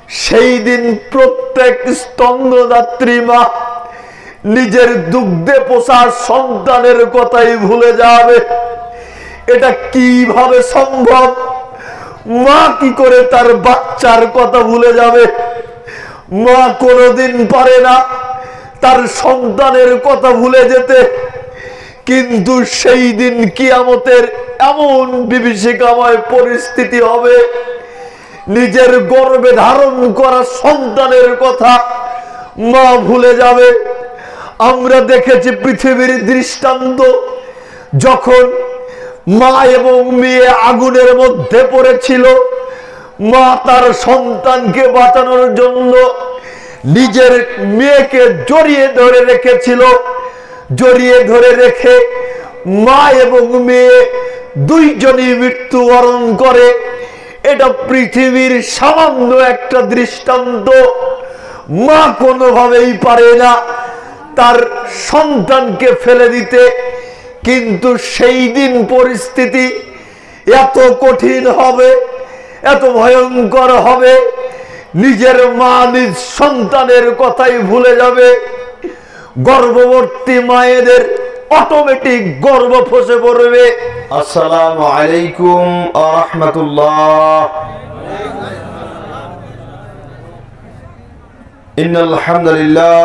সেই দিন প্রত্যেক স্তন্যদাত্রী মা নিজের দুগ্ধে পোষা সন্তানের কথাই ভুলে যাবে। এটা কিভাবে সম্ভব? মা কি করে তার বাচ্চার কথা ভুলে যাবে? মা কোনোদিন পারে না তার সন্তানের কথা ভুলে যেতে, কিন্তু সেই দিন কিয়ামতের এমন বিভীষিকাময় পরিস্থিতি হবে, নিজের গর্ভে ধারণ করা সন্তানের কথা মা ভুলে যাবে। আমরা দেখেছি পৃথিবীর দৃষ্টান্ত, যখন মা এবং মেয়ে আগুনের মধ্যে পড়েছিল, মা তার সন্তানকে বাঁচানোর জন্য নিজের মেয়েকে জড়িয়ে ধরে রেখেছিল। জড়িয়ে ধরে রেখে মা এবং মেয়ে দুইজনই মৃত্যুবরণ করে। এটা পৃথিবীর সামান্য একটা দৃষ্টান্ত। মা কোনোভাবেই পারে না তার সন্তানকে ফেলে দিতে, কিন্তু সেই দিন পরিস্থিতি এত কঠিন হবে, এত ভয়ঙ্কর হবে, নিজের মা নিজ সন্তানের কথাই ভুলে যাবে। গর্ভবতী মায়েদের অটোমেটিক গর্ভ ফসে পড়বে। আসসালামু আলাইকুম ওয়া রাহমাতুল্লাহ। ইন্নাল হামদুলিল্লাহ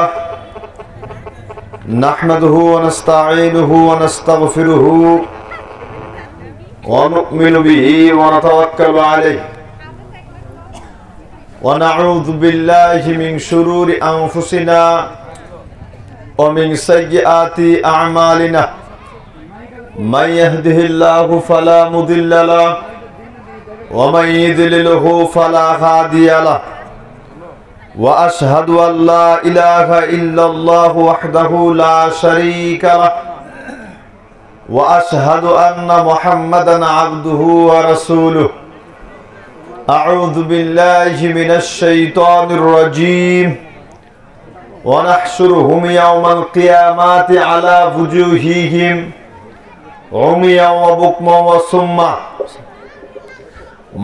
নাহমাদুহু ওয়া নাস্তাঈনুহু ওয়া নাস্তাগফিরুহু ওয়া নু'মিনু বিহি ওয়া নাতাওয়াক্কালু আলাইহি ওয়া নাউযু বিল্লাহি মিন শুরুরি আনফুসিনা ওয়া মিন সাইয়্যাতি আ'মালিনা। من يهده الله فلا مضل له ومن يضلله فلا هادي له واشهد ان لا اله الا الله وحده لا شريك له واشهد ان محمدا عبده ورسوله. اعوذ بالله من الشيطان الرجيم. ونحشرهم يوم القيامه على وجوههم عميا وبكما وصما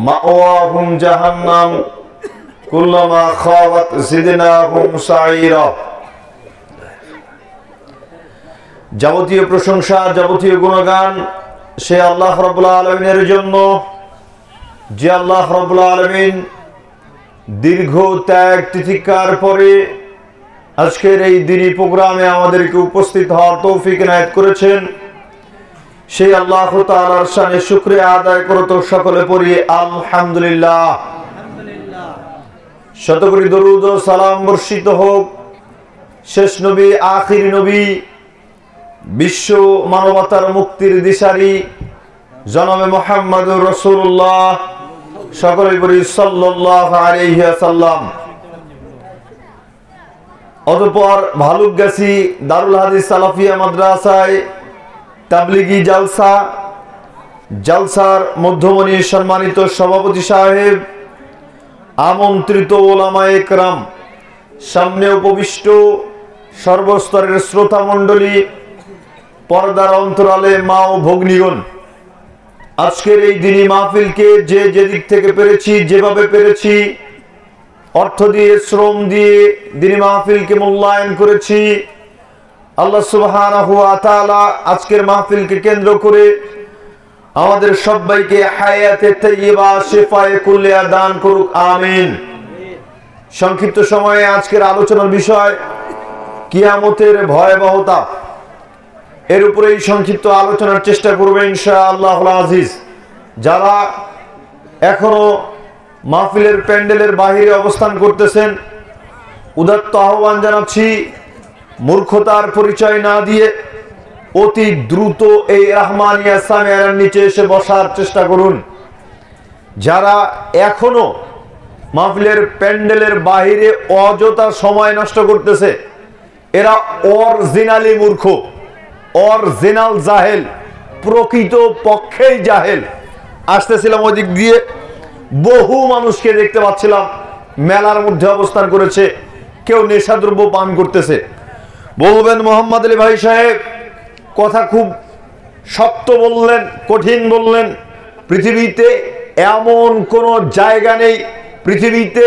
مأواهم جهنم كلما خابت زدناهم سعيرا. যাবতীয় প্রশংসা, যাবতীয় গুণগান সে আল্লাহ রাব্বুল আলামিনের জন্য, যে আল্লাহ রাব্বুল আলামিন দীর্ঘ ত্যাগ তিতিক্ষার পরে আজকের এই দিনী প্রোগ্রামে আমাদেরকে উপস্থিত হওয়ার তৌফিক এনায়েত করেছেন। সেই আল্লাহ তাআলার শানে শুকরিয়া আদায় করো তো সকলে পড়ি আলহামদুলিল্লাহ। শতকোটি দরুদ ও সালাম বর্ষিত হোক শেষ নবী, আখির নবী, বিশ্ব মানবতার মুক্তির দিশারি জনাবে মুহাম্মদুর রাসূলুল্লাহ, সকলে পড়ি সাল্লাল্লাহু আলাইহি ওয়াসাল্লাম। অতঃপর ভালুকগাছি দারুল হাদিস সালাফিয়া মাদ্রাসায় তাবলিগি জালসার মধ্যমণি সম্মানিত সভাপতি সাহেব, আমন্ত্রিত ওলামায়ে কেরাম, সামনে উপবিষ্ট সর্বস্তরের শ্রোতা মণ্ডলী, পর্দার অন্তরালে মা ও ভগ্নীগণ, আজকের এই দিনী মাহফিলকে যে যেদিক থেকে পেরেছি, যেভাবে পেরেছি, অর্থ দিয়ে, শ্রম দিয়ে দিনী মাহফিলকে মূল্যায়ন করেছি। আল্লাহ সুবহানাহু ওয়া তাআলা আজকের মাহফিলকে কেন্দ্র করে আমাদের সবাইকে হায়াতে তাইয়্যিবা, শিফায়ে কুল্লিয়া দান করুক, আমিন। সংক্ষিপ্ত সময়ে আজকের আলোচনার বিষয় কিয়ামতের ভয়াবহতা, এর উপরেই সংক্ষিপ্ত আলোচনার চেষ্টা করবেন ইনশাআল্লাহুল আজিজ। যারা এখনো মাহফিলের প্যান্ডেলের বাহিরে অবস্থান করতেছেন, উদাত্ত আহ্বান জানাচ্ছি, মূর্খতার পরিচয় না দিয়ে অতি দ্রুত এই রাহমানিয়া সামিয়ার নিচে এসে বসার চেষ্টা করুন। যারা এখনো মাহফিলের প্যান্ডেলের বাহিরে অযথা সময় নষ্ট করতেছে, এরা অরিজিনালি মূর্খ, অরিজিনাল জাহেল, প্রকৃত পক্ষেই জাহেল। আসতেছিলাম ওই দিক দিয়ে, বহু মানুষকে দেখতে পাচ্ছিলাম মেলার মধ্যে অবস্থান করেছে, কেউ নেশাদ্রব্য পান করতেছে। বলবেন মোহাম্মদ আলী ভাই সাহেব কথা খুব শক্ত বললেন, কঠিন বললেন। পৃথিবীতে এমন কোন জায়গা নেই, পৃথিবীতে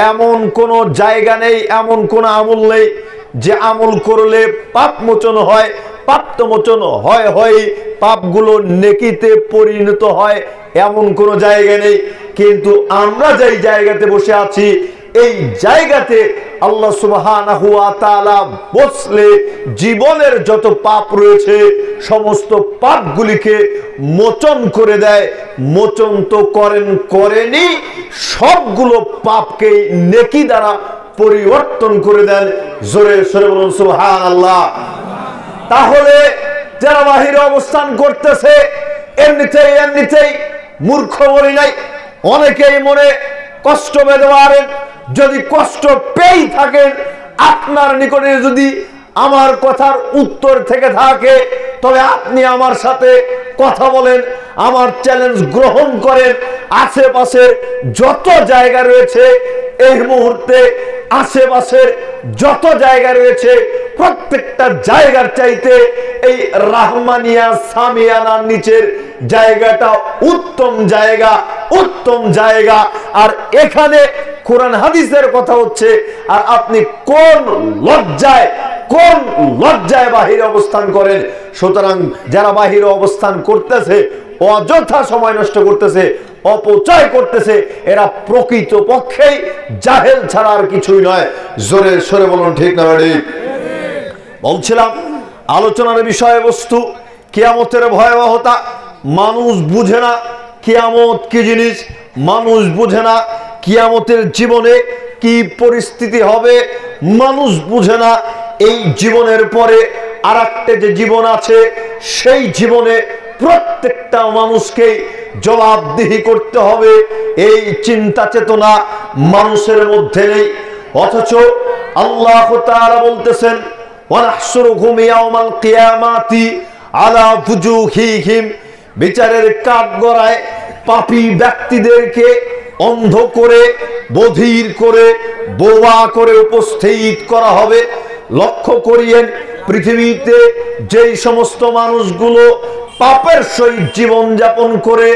এমন কোন জায়গা নেই, এমন কোন আমল নেই যে আমল করলে পাপ মোচন হয়, পাপ তো মোচন হয় হয়, পাপগুলো নেকিতে পরিণত হয়, এমন কোন জায়গা নেই। কিন্তু আমরা যেই জায়গাতে বসে আছি, এই জায়গাতে আল্লাহ সুবহানাহু ওয়া তাআলা বসলে জীবনের যত পাপ রয়েছে সমস্ত পাপগুলিকে মোচন করে দেয়। মোচন তো করেনি, সবগুলো পাপকে নেকি দ্বারা পরিবর্তন করে দেন। জোরে সরে বলুন সুবহানাল্লাহ। তাহলে যারা বাহিরে অবস্থান করতেছে এমনিতেই মূর্খ বলি নাই, অনেকেই মনে কষ্ট পেতে পারেন। যদি কষ্ট পেয়ে থাকেন, আপনার নিকটে যদি আমার কথার উত্তর থেকে থাকে, তবে আপনি আমার সাথে কথা বলেন, আমার চ্যালেঞ্জ গ্রহণ করেন। আশেপাশের যত জায়গা রয়েছে এই মুহূর্তে, আশেপাশের যত জায়গা রয়েছে প্রত্যেকটা জায়গার চাইতে এই রাহমানিয়া সামিয়ানার নিচের জায়গাটা উত্তম জায়গা, উত্তম জায়গা। আর এখানে কোরআন হাদিসের কথা হচ্ছে, আর আপনি কোন লজ্জায় বাহিরে অবস্থান করেন। সুতরাং যারা বাহিরে অবস্থান করতেছে, অযথা সময় নষ্ট করতেছে, অপচয় করতেছে, এরা প্রকৃত পক্ষেই জাহেল ছাড়া আর কিছুই নয়। জোরে সরে বলুন ঠিক না ঠিক? বলছিলাম আলোচনার বিষয়বস্তু কিয়ামতের ভয়াবহতা। মানুষ বুঝে না কিয়ামত কি জিনিস, মানুষ বুঝে না কিয়ামতের জীবনে কি পরিস্থিতি হবে, মানুষ বুঝে না এই জীবনের পরে আরেকটা যে জীবন আছে, সেই জীবনে প্রত্যেকটা মানুষকে জবাবদিহি করতে হবে। এই চিন্তা চেতনা মানুষের মধ্যে নেই। অথচ আল্লাহ তাআলা বলতেছেন, ওয়ানাহশুরুহুম ইয়াওমাল কিয়ামাতি আলা ফুজুহিহিম, বিচারের কাঠগড়ায় পাপী ব্যক্তিদেরকে অন্ধ করে, বধির করে, বোবা করে উপস্থিত করা হবে। লক্ষ্য করিয়েন, পৃথিবীতে যেই সমস্ত মানুষগুলো পাপের সহিত জীবন যাপন করে,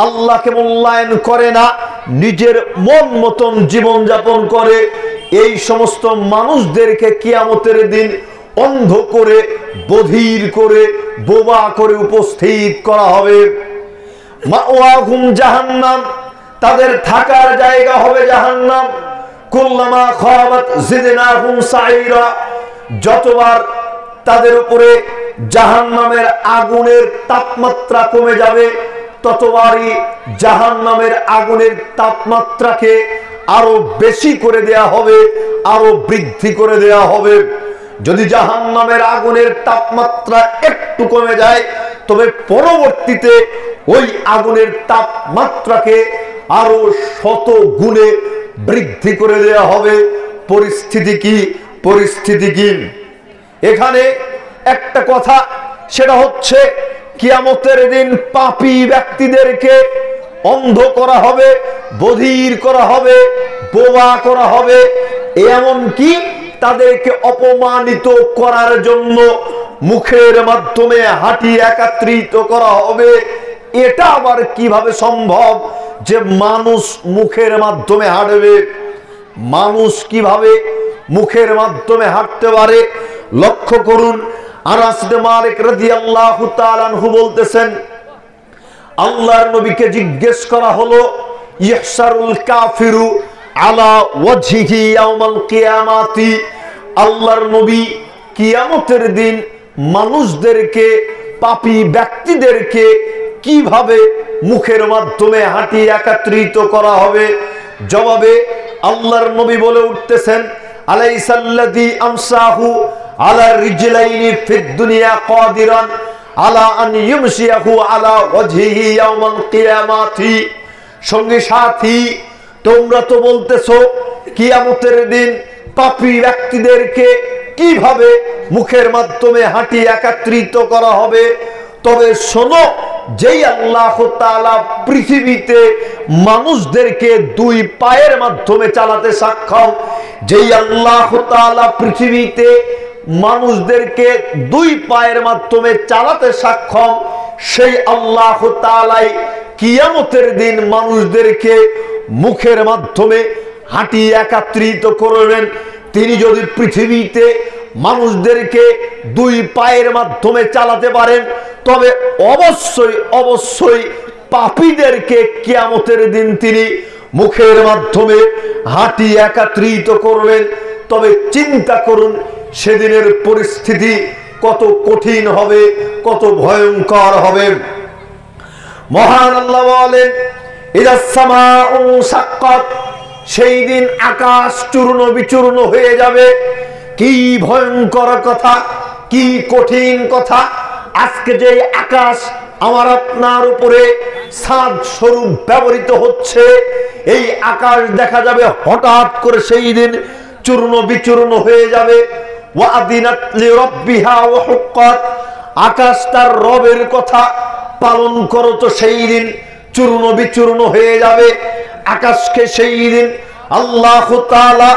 আল্লাহকে মূল্যায়ন করে না, নিজের মন মতন জীবন যাপন করে, এই সমস্ত মানুষদেরকে কিয়ামতের দিন অন্ধ করে, বধির করে, বোবা করে উপস্থিত করা হবে। মাওয়াহুম জাহান্নাম, তাদের থাকার জায়গা হবে জাহান্নাম। কুল্লামা খাবাত জিদনাহুম সাইরা, যতবার তাদের উপরে জাহান্নামের আগুনের তাপমাত্রা কমে যাবে, ততবারই জাহান্নামের আগুনের তাপমাত্রাকে আরো বেশি করে দেয়া হবে, আরো বৃদ্ধি করে দেয়া হবে। যদি জাহান্নামের আগুনের তাপমাত্রা একটু কমে যায়, তবে পরবর্তীতে ওই আগুনের তাপমাত্রাকে আরো শত গুণে বৃদ্ধি করে দেয়া হবে। পরিস্থিতি কি? এখানে একটা কথা, সেটা হচ্ছে কিয়ামতের দিন পাপী ব্যক্তিদেরকে অন্ধ করা হবে, বধির করা হবে, বোবা করা হবে, এমন কি তাদেরকে অপমানিত করার জন্য মুখের মাধ্যমে হাঁটি একত্রিত করা হবে। এটা আবার কিভাবে সম্ভব যে মানুষ মুখের মাধ্যমে হাঁটবে? মানুষ কিভাবে মুখের মাধ্যমে হাঁটতে পারে? লক্ষ্য করুন, আনাস বিন মালিক রাদিয়াল্লাহু তাআলা আনহু বলতেছেন, আল্লাহর নবীকে জিজ্ঞেস করা হলো, ইহসারুল কাফিরু আলা ওয়াজহিহি ইয়াউমাল কিয়ামাতি, আল্লাহর নবী কিয়ামতের দিন মানুষদেরকে, পাপী ব্যক্তিদেরকে কিভাবে মুখের মাধ্যমে হাঁটি একত্রিত করা হবে? জবাবে আল্লাহর নবী বলে উঠতেছেন, আলাইসাল্লাযী আমসাহু আলা রিজলাইনি ফিদ দুনিয়া কাদিরান আলা আন ইউমশিয়াহু আলা ওয়াজহিহি ইয়াউমাল কিয়ামাতি। সঙ্গী সাথী, তোমরা তো বলতেছো কিয়ামতের দিন পাপী ব্যক্তিদেরকে কিভাবে মুখের মাধ্যমে হাঁটি একত্রিত করা হবে। তবে শোনো, যেই আল্লাহ তাআলা পৃথিবীতে মানুষদেরকে দুই পায়ের মাধ্যমে চালাতে সক্ষম, যেই আল্লাহ তাআলা পৃথিবীতে মানুষদেরকে দুই পায়ের মাধ্যমে চালাতে সক্ষম, সেই আল্লাহ তাআলাই কিয়ামতের দিন মানুষদেরকে মুখের মাধ্যমে হাঁটি একত্রিত করবেন। তিনি যদি পৃথিবীতে মানুষদেরকে দুই পায়ের মাধ্যমে চালাতে পারেন, তবে অবশ্যই অবশ্যই পাপীদেরকে কিয়ামতের দিন তিনি মুখের মাধ্যমে হাঁটি একত্রিত করবেন। তবে চিন্তা করুন সেদিনের পরিস্থিতি কত কঠিন হবে, কত ভয়ঙ্কর হবে। মহান আল্লাহ বলেন, ইদাস সামাউ শাক্কাত, সেই দিন আকাশ চূর্ণ বিচূর্ণ হয়ে যাবে। কি ভয়ঙ্কর কথা, কি কঠিন কথা। আজকে যে আকাশ আমার আপনার উপরে ছাদ স্বরূপ ব্যবহৃত হচ্ছে, এই আকাশ দেখা যাবে হঠাৎ করে সেই দিন চূর্ণ বিচূর্ণ হয়ে যাবে। ওয়াদিনাত লিরাব্বিহা ওয়া হুক্কাত, আকাশ তার রবের কথা পালন করো তো সেই দিন চূর্ণ বিচূর্ণ হয়ে যাবে। আকাশকে সেই দিন আল্লাহ তাআলা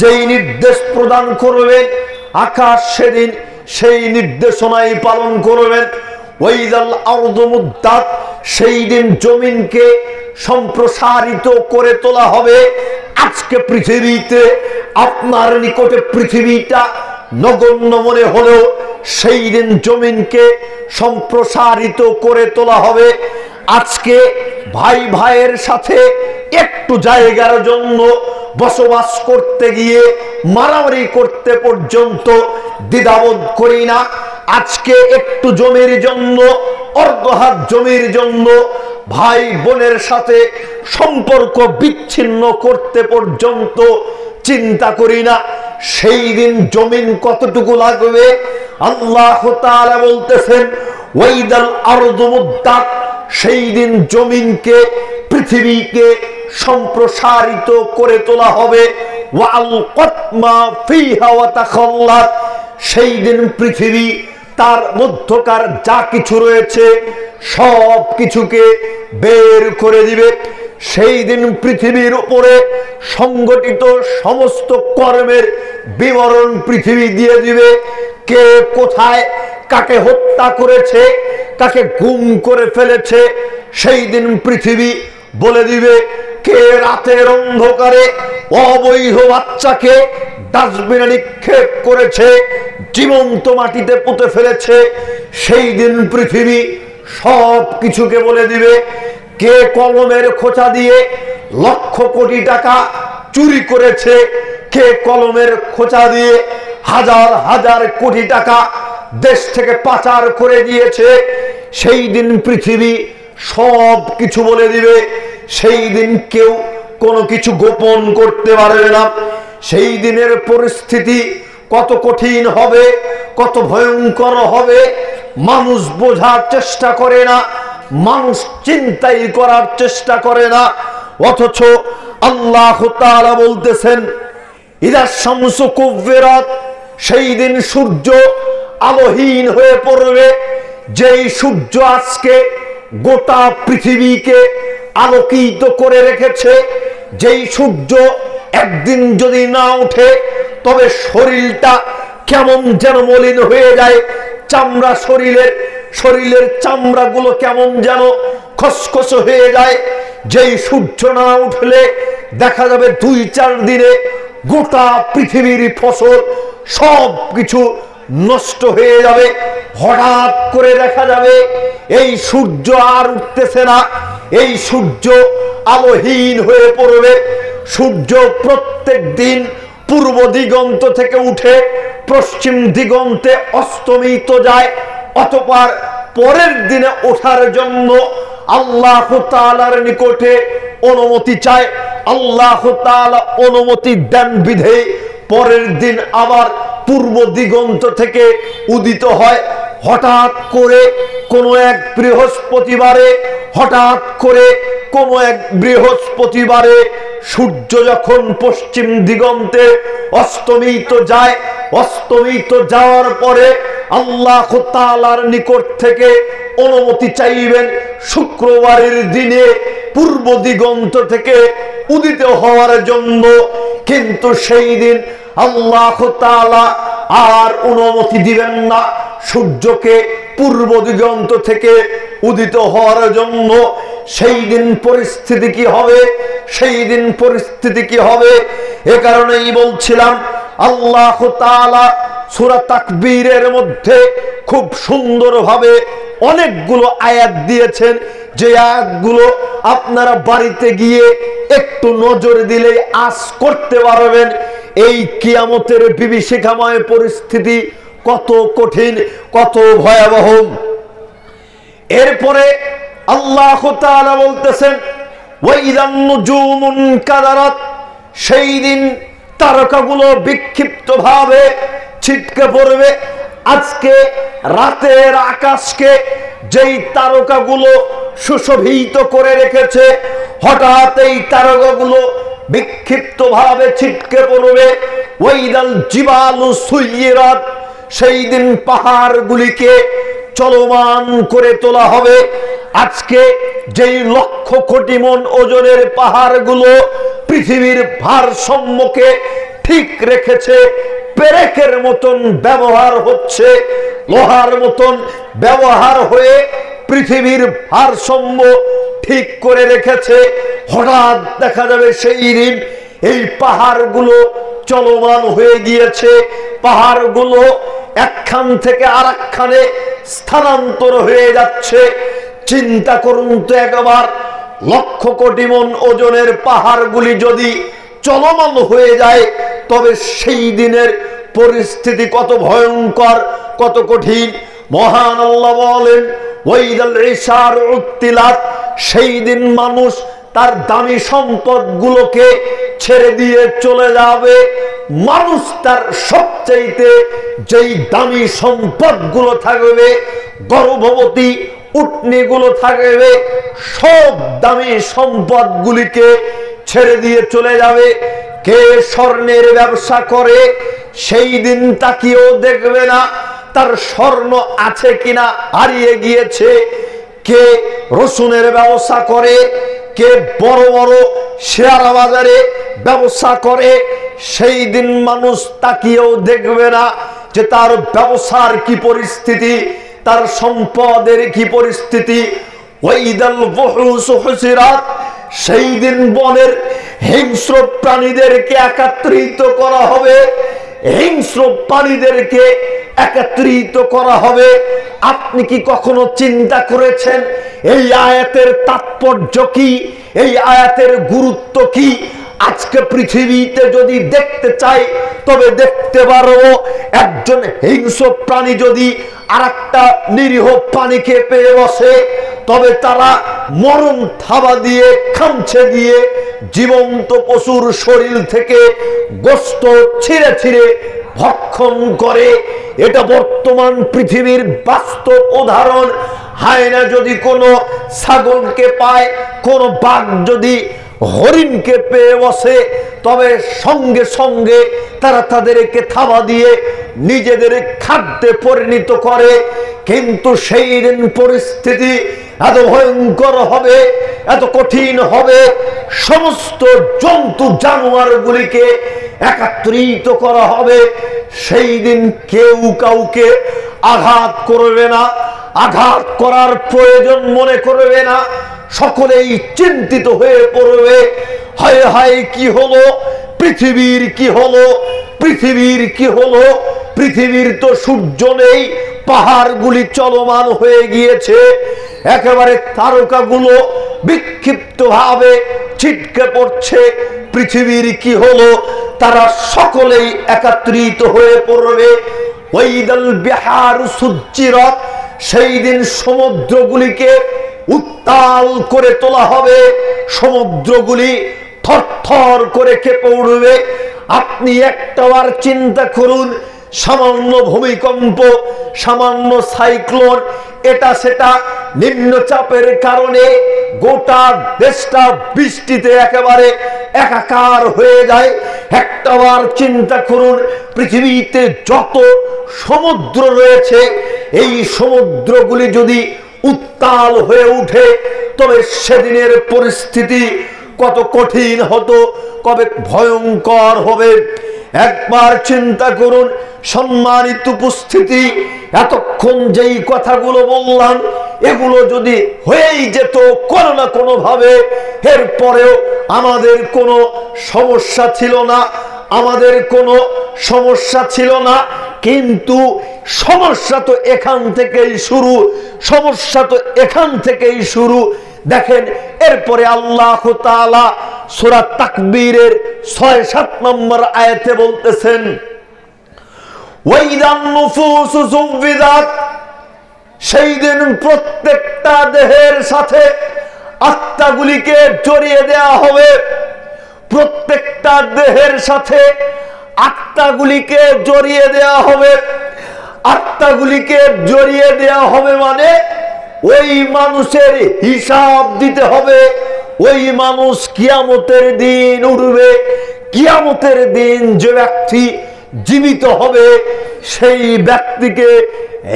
যেই নির্দেশ প্রদান করবেন, আকাশ সেদিন সেই নির্দেশনাই পালন করবেন। ওয়াইদাল আরদু মুদ্দাত, সেই দিন জমিনকে সম্প্রসারিত করে তোলা হবে। আজকে পৃথিবীতে আপনার নিকটে পৃথিবীটা নগণ্য মনে হলেও সেই দিন জমিনকে সম্প্রসারিত করে তোলা হবে। আজকে ভাই ভাইয়ের সাথে একটু জায়গার জন্য বসবাস করতে গিয়ে মারামারি করতে পর্যন্ত দ্বিধাবোধ করি না। আজকে একটু জমির জন্য, অর্ধহাত জমির জন্য ভাই বোনের সাথে সম্পর্ক বিচ্ছিন্ন করতে পর্যন্ত চিন্তা করি না। সেই দিন জমিন কতটুকু লাগবে, আল্লাহ তাআলা বলতেছেন ওয়াইদাল আরদু মুদ্দাত, সেই দিন জমিনকে পৃথিবীকে সম্প্রসারিত করে তোলা হবে। ওয়ালকাত মা ফিহা ওয়া তাখাল্লাত, সেই দিন পৃথিবী তার মধ্যকার যা কিছু রয়েছে সব কিছুকে বের করে দিবে। সেই দিন পৃথিবীর উপরে সংগঠিত সমস্ত কর্মের বিবরণ পৃথিবী দিয়ে দিবে। কে কোথায় কাকে হত্যা করেছে, কাকে গুম করে ফেলেছে, সেই দিন পৃথিবী বলে দিবে। কে রাতের অন্ধকারে অবৈধ বাচ্চাকে ডাস্টবিনে নিক্ষেপ করেছে, জীবন্ত মাটিতে পুঁতে ফেলেছে, সেই দিন পৃথিবী সব কিছুকে বলে দিবে। কে কলমের খোঁচা দিয়ে লক্ষ কোটি টাকা চুরি করেছে, কে কলমের খোঁচা দিয়ে হাজার হাজার কোটি টাকা দেশ থেকে পাচার করে দিয়েছে, সেই দিন পৃথিবী সব কিছু বলে দিবে। সেই দিন কেউ কোনো কিছু গোপন করতে পারবে না। সেই দিনের পরিস্থিতি কত কঠিন হবে, কত ভয়ঙ্কর হবে, মানুষ বোঝার চেষ্টা করে না, মানুষ চিন্তাই করার চেষ্টা করে না। অথচ আল্লাহ তাআলা বলতেছেন ইদা শামসু কুব্বিরাত, সেই দিন সূর্য আলোহীন হয়ে পড়বে। যেই সূর্য আজকে গোটা পৃথিবীকে আলোকিত করে রেখেছে, যেই সূর্য একদিন যদি না ওঠে তবে শরীরটা কেমন যেন মলিন হয়ে যায়, চামড়া শরীরের চামড়াগুলো কেমন যেন খসখস হয়ে যায়। যেই সূর্য না উঠলে দেখা যাবে 2-4 দিনে গোটা পৃথিবীর ফসল সব কিছু নষ্ট হয়ে যাবে। হঠাৎ করে দেখা যাবে এই সূর্য আর উঠতেছে না, এই সূর্য আলোহীন হয়ে পড়বে। সূর্য প্রত্যেক দিন পূর্ব দিগন্ত থেকে উঠে পশ্চিম দিগন্তে অস্তমিত যায়, অতঃপর পরের দিনে ওঠার জন্য আল্লাহ তাআলার নিকটে অনুমতি চায়। আল্লাহ তাআলা অনুমতি দেন বিধে পরের দিন আবার পূর্ব দিগন্ত থেকে উদিত হয়। হঠাৎ করে কোনো এক বৃহস্পতিবারে, হঠাৎ করে কোনো এক বৃহস্পতিবারে সূর্য যখন পশ্চিম দিগন্তে অস্তমিত যায়, অস্তমিত যাওয়ার পরে আল্লাহ তাআলার নিকট থেকে অনুমতি চাইবেন শুক্রবারের দিনে পূর্ব দিগন্ত থেকে উদিত হওয়ার জন্য। কিন্তু সেই দিন আল্লাহ তাআলা আর অনুমতি দিবেন না, সূর্যকে পূর্ব দিগন্ত থেকে উদিত হওয়ার জন্য সেই দিন পরিস্থিতি কি হবে, সেই দিন পরিস্থিতি কি হবে। এ কারণেই বলছিলাম আল্লাহ তাআলা সূরা তাকবীরের মধ্যে খুব সুন্দরভাবে অনেকগুলো আয়াত দিয়েছেন, যে আয়াতগুলো আপনারা বাড়িতে গিয়ে একটু নজর দিলে আঁচ করতে পারবেন এই কিয়ামতের বিভীষিকাময় পরিস্থিতি কত কঠিন, কত ভয়াবহ। এরপরে আল্লাহ তাআলা বলতেছেন ওয়াইদান নুজুমুন কাদারাত, সেই দিন তারকাগুলো বিক্ষিপ্তভাবে ছিটকে পড়বে। আজকে রাতের আকাশকে যেই তারকাগুলো সুশোভিত করে রেখেছে, হঠাৎ এই তারকাগুলো বিক্ষিপ্তভাবে ছিটকে পড়বে। ওয়াইদাল জিবালু সুইয়িরাত, সেই দিন পাহাড়গুলিকে চলমান করে তোলা হবে। আজকে যেই লক্ষ কোটি মন ওজনের পাহাড়গুলো পৃথিবীর ভারসাম্যকে ঠিক রেখেছে, পেরেকের মতন ব্যবহার হচ্ছে, লোহার মতন ব্যবহার হয়ে পৃথিবীর ভারসাম্য ঠিক করে রেখেছে, হঠাৎ দেখা যাবে সেই দিন এই পাহাড়গুলো চলমান হয়ে গিয়েছে, পাহাড়গুলো একখান থেকে আরেকখানে স্থানান্তর হয়ে যাচ্ছে। চিন্তা করুন তো একবার, লক্ষ কোটি মন ওজনের পাহাড়গুলি যদি চলমান হয়ে যায়, তবে সেই দিনের পরিস্থিতি কত ভয়ঙ্কর, কত কঠিন। মহান আল্লাহ বলেন ওয়াইদাল ইশার উত্তিলাত, সেই দিন মানুষ তার দামি সম্পদগুলোকে ছেড়ে দিয়ে চলে যাবে। মানুষ তার সবচাইতে যেই দামি সম্পদগুলো থাকবে, গর্ভবতী উটনিগুলো থাকবে, সব দামি সম্পদগুলিকে ছেড়ে দিয়ে চলে যাবে। কে স্বর্ণের ব্যবসা করে সেই দিন তাকিয়েও দেখবে না তার স্বর্ণ আছে কিনা হারিয়ে গিয়েছে। কে রসুনের ব্যবসা করে, কে বড় বড় শেয়ার বাজারে ব্যবসা করে, সেই দিন মানুষ তাকিয়েও দেখবে না যে তার ব্যবসার কি পরিস্থিতি, তার সম্পদের কি পরিস্থিতি। ওয়াইদাল বুহুস হুসিরাত, সেই দিন বনের হিংস্র প্রাণীদেরকে একত্রিত করা হবে, হিংস্র প্রাণীদেরকে একত্রিত করা হবে। আপনি কি কখনো চিন্তা করেছেন এই আয়াতের তাৎপর্য কি, এই আয়াতের গুরুত্ব কি? আজকে পৃথিবীতে যদি দেখতে চাই তবে দেখতে পারবো, একজন হিংস্র প্রাণী যদি আরেকটা নিরীহ প্রাণীকে পেয়ে বসে, তবে তারা মরণ থাবা দিয়ে, খামছে দিয়ে জীবন্ত পশুর শরীর থেকে গোশত ছিঁড়ে ছিঁড়ে ভক্ষণ করে। এটা বর্তমান পৃথিবীর বাস্তব উদাহরণ। হায়না যদি কোনো ছাগলকে পায়, কোনো বাঘ যদি হরিণকে পেয়ে বসে, তবে সঙ্গে সঙ্গে তারা তাদেরকে থাবা দিয়ে নিজেদের খাদ্যে পরিণত করে। কিন্তু সেই দিন পরিস্থিতি এত ভয়ঙ্কর হবে, এত কঠিন হবে, সমস্ত জন্তু জানোয়ারগুলিকে একত্রিত করা হবে। সেই দিন কেউ কাউকে আঘাত করবে না, আঘাত করার প্রয়োজন মনে করবে না, সকলেই চিন্তিত হয়ে পড়বে। হায় হায়, কি হলো, পৃথিবীর কি হলো, পৃথিবীর কি হলো। পৃথিবীর তো সূর্য নেই, পাহাড়গুলি চলমান হয়ে গিয়েছে, একেবারে তারকাগুলো বিক্ষিপ্তভাবে ছিটকে পড়ছে। পৃথিবীর কি হলো, তারা সকলেই একত্রিত হয়ে পড়বে। ওয়াইদাল বিহার সুজ্জিরাত, সেই দিন সমুদ্রগুলিকে উত্তাল করে তোলা হবে, সমুদ্রগুলি থরথর করে কেঁপে উঠবে। আপনি একটাবার চিন্তা করুন, সামান্য ভূমিকম্প, সামান্য সাইক্লোন, এটা সেটা নিম্নচাপের কারণে গোটা দেশটা বৃষ্টিতে একেবারে একাকার হয়ে যায়। একটাবার চিন্তা করুন, পৃথিবীতে যত সমুদ্র রয়েছে, এই সমুদ্রগুলি যদি উত্তাল হয়ে উঠে, তবে সেদিনের পরিস্থিতি কত কঠিন হতো, কবে ভয়ঙ্কর হবে। একবার চিন্তা করুন, সম্মানিত উপস্থিতি, এতক্ষণ যেই কথাগুলো বললাম এগুলো যদি হয়েই যেত কোনো না কোনো ভাবে, এরপরেও আমাদের কোনো সমস্যা ছিল না, আমাদের কোনো সমস্যা ছিল না। কিন্তু সমস্যা তো এখান থেকেই শুরু, সমস্যা তো এখান থেকেই শুরু। দেখেন এরপরে আল্লাহ তাআলা সূরা তাকবীরের ৬-৭ নম্বর আয়াতে বলতেছেন, ওয়াইদান নুফুসু যুবিদাত, সেই দিন প্রত্যেকটা দেহের সাথে আত্মাগুলিকে জড়িয়ে দেয়া হবে। প্রত্যেকটা দেহের সাথে আত্মাগুলিকে জড়িয়ে দেয়া হবে। আত্মাগুলিকে জড়িয়ে দেয়া হবে মানে ওই মানুষের হিসাব দিতে হবে। ওই মানুষ কিয়ামতের দিন উঠবে। কিয়ামতের দিন যে ব্যক্তি জীবিত হবে সেই ব্যক্তিকে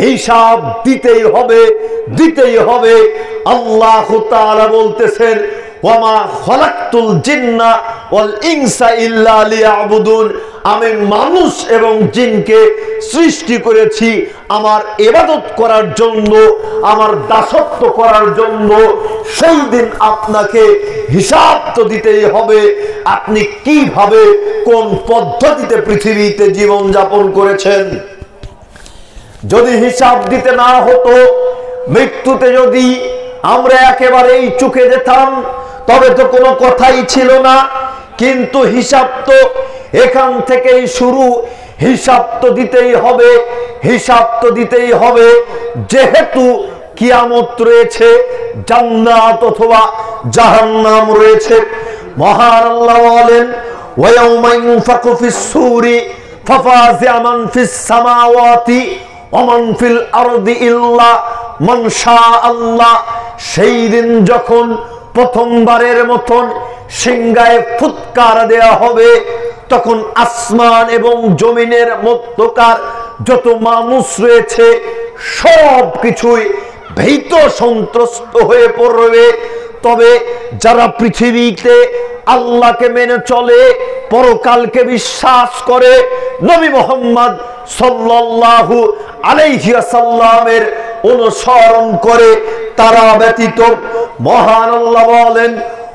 হিসাব দিতেই হবে, দিতেই হবে। আল্লাহ তাআলা বলতেছেন, ওয়ামা খালাকতুল জিন্না ওয়াল ইনসা ইল্লা লিয়াবুদুন, আমি মানুষ এবং জিনকে সৃষ্টি করেছি আমার ইবাদত করার জন্য, আমার দাসত্ব করার জন্য। সেই দিন আপনাকে হিসাব তো দিতেই হবে, আপনি কিভাবে কোন পদ্ধতিতে পৃথিবীতে জীবন যাপন করেছেন। যদি হিসাব দিতে না হতো, মৃত্যুতে যদি আমরা একেবারেই চুকে যেতাম তবে তো কোনো কথাই ছিল না। কিন্তু হিসাব তো এখান থেকেই শুরু, হিসাব তো দিতেই হবে, হিসাব তো দিতেই হবে। যেহেতু কিয়ামত রয়েছে, জান্নাত অথবা জাহান্নাম রয়েছে। মহান আল্লাহ বলেন, ওয়ায়াউমা ইনফাকু ফিস-সূরি ফাফাজি'a মান ফিস-সামাওয়াতি ওয়া মান ফিল আরদি ইল্লা মান শাআল্লাহ, সেই দিন যখন প্রথমবারের মতন সিংহায় ফুৎকার দেয়া হবে, তখন আসমান এবং জমিনের মধ্যকার যত মানুষ রয়েছে সব কিছুই ভীত সন্ত্রস্ত হয়ে পড়বে। তবে যারা পৃথিবীতে আল্লাহকে মেনে চলে, পরকালকে বিশ্বাস করে, নবী মুহাম্মদ সাল্লাল্লাহু আলাইহি ওয়াসাল্লামের অনুসরণ করে, তারা ব্যতীত মহান আল্লাহ বলেন,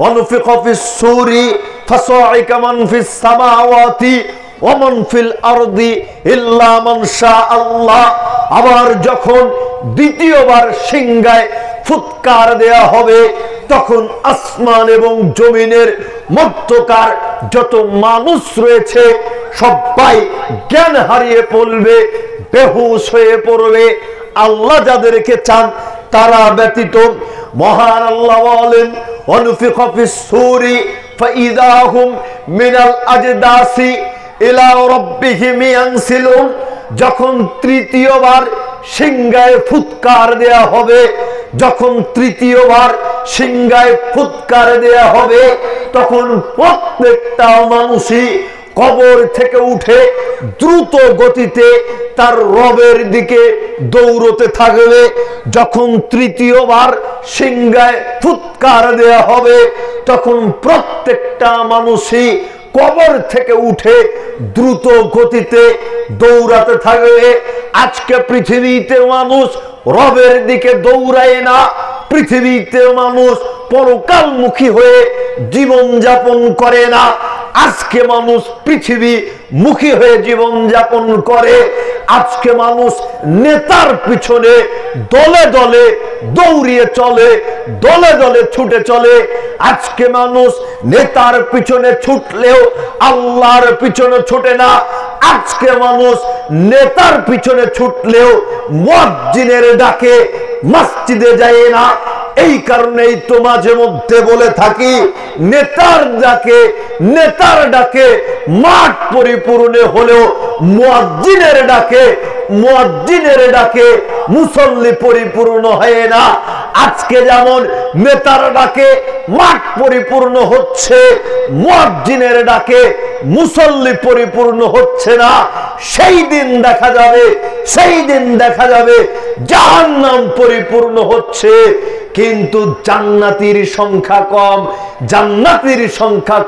অনুফিকা ফিস-সূরি ফাসাইকা মান ফিস-সামাওয়াতি ওয়া মান ফিল আরদি ইল্লা মান শাআল্লাহ। আবার যখন দ্বিতীয়বার সিংহায় ফুৎকার দেয়া হবে, তখন আসমান এবং জমিনের মধ্যকার যত মানুষ রয়েছে সবাই জ্ঞান হারিয়ে পড়বে, বেহুশ হয়ে পড়বে, আল্লাহ যাদেরকে চান তারা ব্যতীত। মহান আল্লাহ বলেন, অনুফিকা ফিস-সূরি ফাইদাহুম মিনাল আজদাসি ইলা রাব্বিহিম ইয়ানসিলুন, যখন তৃতীয়বার সিংহায় ফুৎকার দেয়া হবে, যখন তৃতীয়বার সিংহায় ফুৎকার দেয়া হবে, তখন প্রত্যেকটা মানুষই কবর থেকে উঠে দ্রুত গতিতে তার রবের দিকে দৌড়তে থাকবে। যখন তৃতীয়বার সিংহায় ফুৎকার দেয়া হবে, তখন প্রত্যেকটা মানুষই কবর থেকে উঠে দ্রুত গতিতে দৌড়াতে থাকবে। আজকে পৃথিবীতে মানুষ রবের দিকে দৌড়ায় না, পৃথিবীতে মানুষ পরকালমুখী হয়ে জীবন যাপন করে না। আজকে মানুষ পৃথিবী মুখী হয়ে জীবন যাপন করে। আজকে মানুষ নেতার পিছনে দলে দলে দৌড়িয়ে চলে, দলে দলে ছুটে চলে। আজকে মানুষ নেতার পিছনে ছুটলেও আল্লাহর পিছনে ছুটে না। আজকে মানুষ নেতার পিছনে ছুটলেও মুয়াজ্জিনের ডাকে মসজিদে যায় না। এই কারণেই তো মাঝে মধ্যে বলে থাকি, নেতার ডাকে মাঠ পরিপূর্ণ হলেও মুয়াজ্জিনের ডাকে মুসল্লি পরিপূর্ণ হয় না। আজকে যেমন নেতার ডাকে মাঠ পরিপূর্ণ হচ্ছে, মুয়াজ্জিনের ডাকে মুসল্লি পরিপূর্ণ হচ্ছে না, সেই দিন দেখা যাবে জাহান্নাম পরিপূর্ণ হচ্ছে, কিন্তু জান্নাতীর সংখ্যা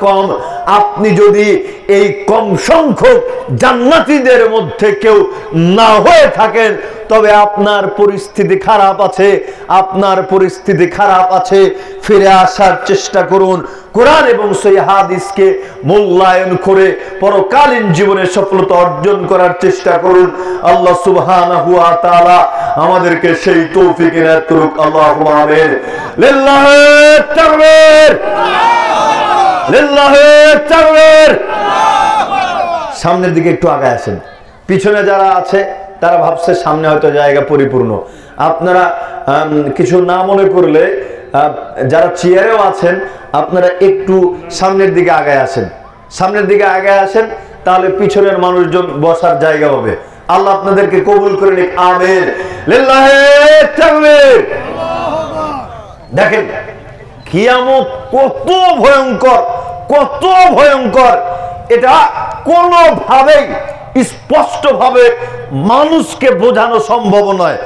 কম। আপনি যদি এই কম সংখ্যক জান্নাতীদের মধ্যে কেউ না হয়ে থাকেন, তবে আপনার পরিস্থিতি খারাপ আছে। ফিরে আসার চেষ্টা করুন, কোরআন এবং সহিহ হাদিসকে মূল্যায়ন করে পরকালীন জীবনে সফলতা অর্জন করার চেষ্টা করুন। আল্লাহ সুবহানাহু ওয়া তাআলা আমাদেরকে সেই তৌফিক এনায়েত করুক। আল্লাহুম্মা আমিন। লিল্লাহি তাকবীর, লিল্লাহি তাকবীর। সামনের দিকে একটু আগায় আসেন। পিছনে যারা আছে তারা ভাবছে সামনে হয়তো জায়গা পরিপূর্ণ। আপনারা কিছু না মনে করলে যারা চেয়ারেও আছেন আপনারা একটু সামনের দিকে আগায় আসেন, তাহলে পিছনের মানুষজন বসার জায়গা হবে। আল্লাহ আপনাদেরকে কবুল করে নিক, আমিন। লিল্লাহি তাকবীর। দেখেন কিয়ামত কত ভয়ঙ্কর, এটা কোনোভাবেই স্পষ্টভাবে মানুষকে বোঝানো সম্ভব নয়।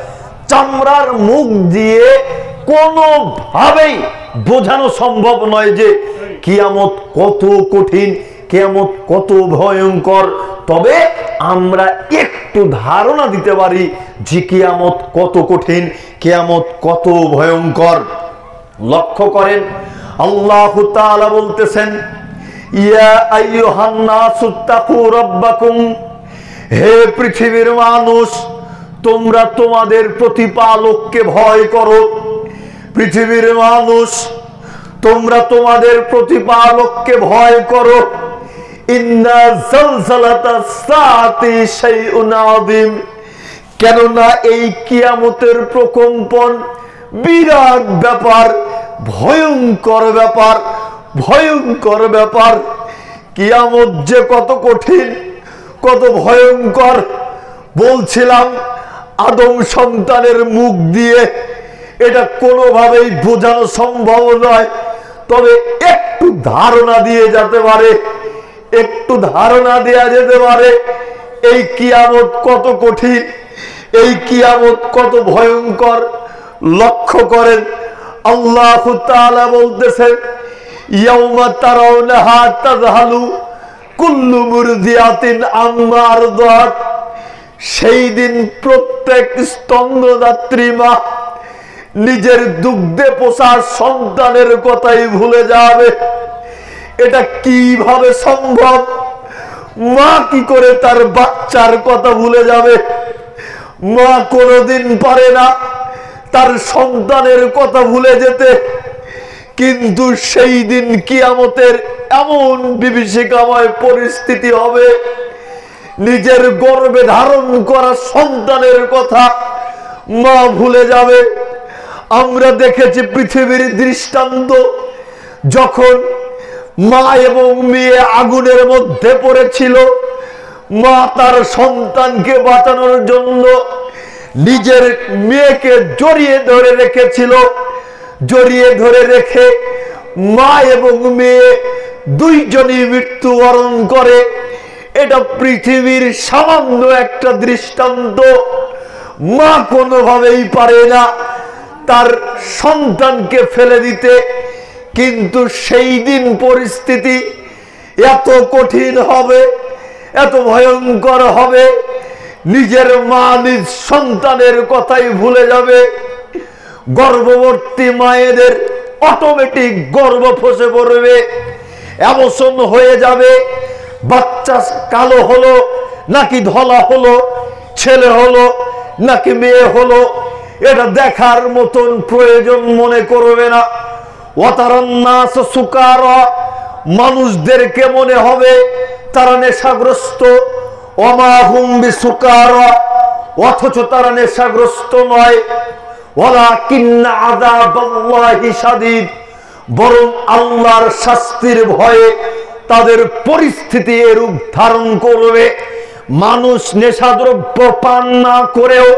চামড়ার মুখ দিয়ে কোনোভাবেই বোঝানো সম্ভব নয় যে কিয়ামত কত কঠিন, কিয়ামত কত ভয়ঙ্কর। তবে আমরা একটু ধারণা দিতে পারি যে কিয়ামত কত কঠিন, কিয়ামত কত ভয়ঙ্কর। লক্ষ্য করেন, আল্লাহ তাআলা বলতেছেন, ইয়া আইয়ুহান নাসু তাকু রাব্বাকুম, হে পৃথিবীর মানুষ, তোমরা তোমাদের প্রতিপালককে ভয় করো। পৃথিবীর মানুষ, তোমরা তোমাদের প্রতিপালককে ভয় করো। ইন্না জালজালাতাস সাআতি শাইউন আযীম, কেননা এই কিয়ামতের প্রকম্পন বিরাট ব্যাপার, ভয়ঙ্কর ব্যাপার। কিয়ামত যে কত কঠিন, কত ভয়ঙ্কর। বলছিলাম আদম সন্তানের মুখ দিয়ে এটা কোনোভাবেই বোঝানো সম্ভব নয়, তবে একটু ধারণা দেওয়া যেতে পারে এই কিয়ামত কত কঠিন, এই কিয়ামত কত ভয়ঙ্কর। লক্ষ্য করেন, আল্লাহ তাআলা বলতেছেন, ইয়াউমা তারাউনাহা তাযহালু কুল্লু মুরদিয়াতিন আম্মা আরদাত, সেই দিন প্রত্যেক স্তন্যদাত্রী মা নিজের দুগ্ধে পোষা সন্তানের কথাই ভুলে যাবে। এটা কিভাবে সম্ভব? মা কি করে তার বাচ্চার কথা ভুলে যাবে? মা কোনোদিন পারে না তার সন্তানের কথা ভুলে যেতে, কিন্তু সেই দিন কিয়ামতের এমন বিভীষিকাময় পরিস্থিতি হবে, নিজের গর্ভে ধারণ করা সন্তানের কথা মা ভুলে যাবে। আমরা দেখেছি পৃথিবীর দৃষ্টান্ত, যখন মা এবং মেয়ে আগুনের মধ্যে পড়েছিল, মা তার সন্তানকে বাঁচানোর জন্য নিজের মেয়েকে জড়িয়ে ধরে রেখেছিল। জড়িয়ে ধরে রেখে মা এবং মেয়ে দুইজনই মৃত্যুবরণ করে। এটা পৃথিবীর সামান্য একটা দৃষ্টান্ত। মা কোনোভাবেই পারে না তার সন্তানকে ফেলে দিতে, কিন্তু সেই দিন পরিস্থিতি এত কঠিন হবে, এত ভয়ঙ্কর হবে, নিজের মা নিজ সন্তানের কথাই ভুলে যাবে। গর্ভবতী মায়েদের অটোমেটিক গর্ভ ফসে পড়বে, অ্যাবর্শন হয়ে যাবে। বাচ্চা কালো হলো নাকি ধলা হলো, ছেলে হলো নাকি মেয়ে হলো, এটা দেখার মতন প্রয়োজন মনে করবে না। ওয়াতারান্নাস সুকারা, মানুষদেরকে মনে হবে তারা নেশাগ্রস্ত। ওমা হুম বিসুকারা, অথচ তারা নেশাগ্রস্ত নয়। ওয়ালাকিন্না আযাবাল্লাহি শাদীদ, বরং আল্লাহর শাস্তির ভয়ে তাদের পরিস্থিতি এরূপ ধারণ করবে। মানুষ নেশাদ্রব্য পান না করেও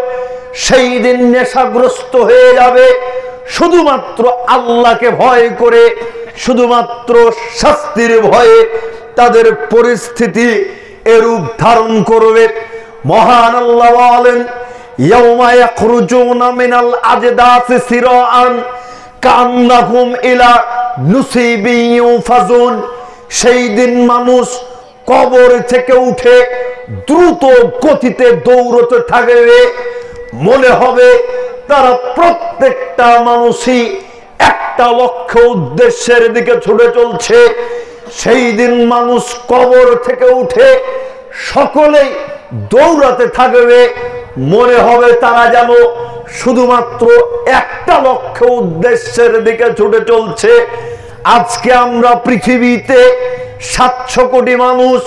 সেই দিন নেশাগ্রস্ত হয়ে যাবে, শুধুমাত্র আল্লাহকে ভয় করে, শুধুমাত্র শাস্তির ভয়ে তাদের পরিস্থিতি এরূপ ধারণ করবে। মহান আল্লাহ বলেন, ইয়াউমা ইয়াখরুজুনা মিনাল আজদাসি সিরাআন কান্নাহুম ইলা নুসিবি ইউফাজুন। সেই দিন মানুষ কবর থেকে উঠে দ্রুত গতিতে দৌড়তে থাকবে, মনে হবে তারা প্রত্যেকটা মানুষই একটা লক্ষ্য উদ্দেশ্যের দিকে ছুটে চলছে। সেই দিন মানুষ কবর থেকে উঠে সকলেই দৌড়াতে থাকবে, মনে হবে তারা যেন শুধুমাত্র একটা লক্ষ্য উদ্দেশ্যের দিকে ছুটে চলছে। আজকে আমরা পৃথিবীতে 700 কোটি মানুষ,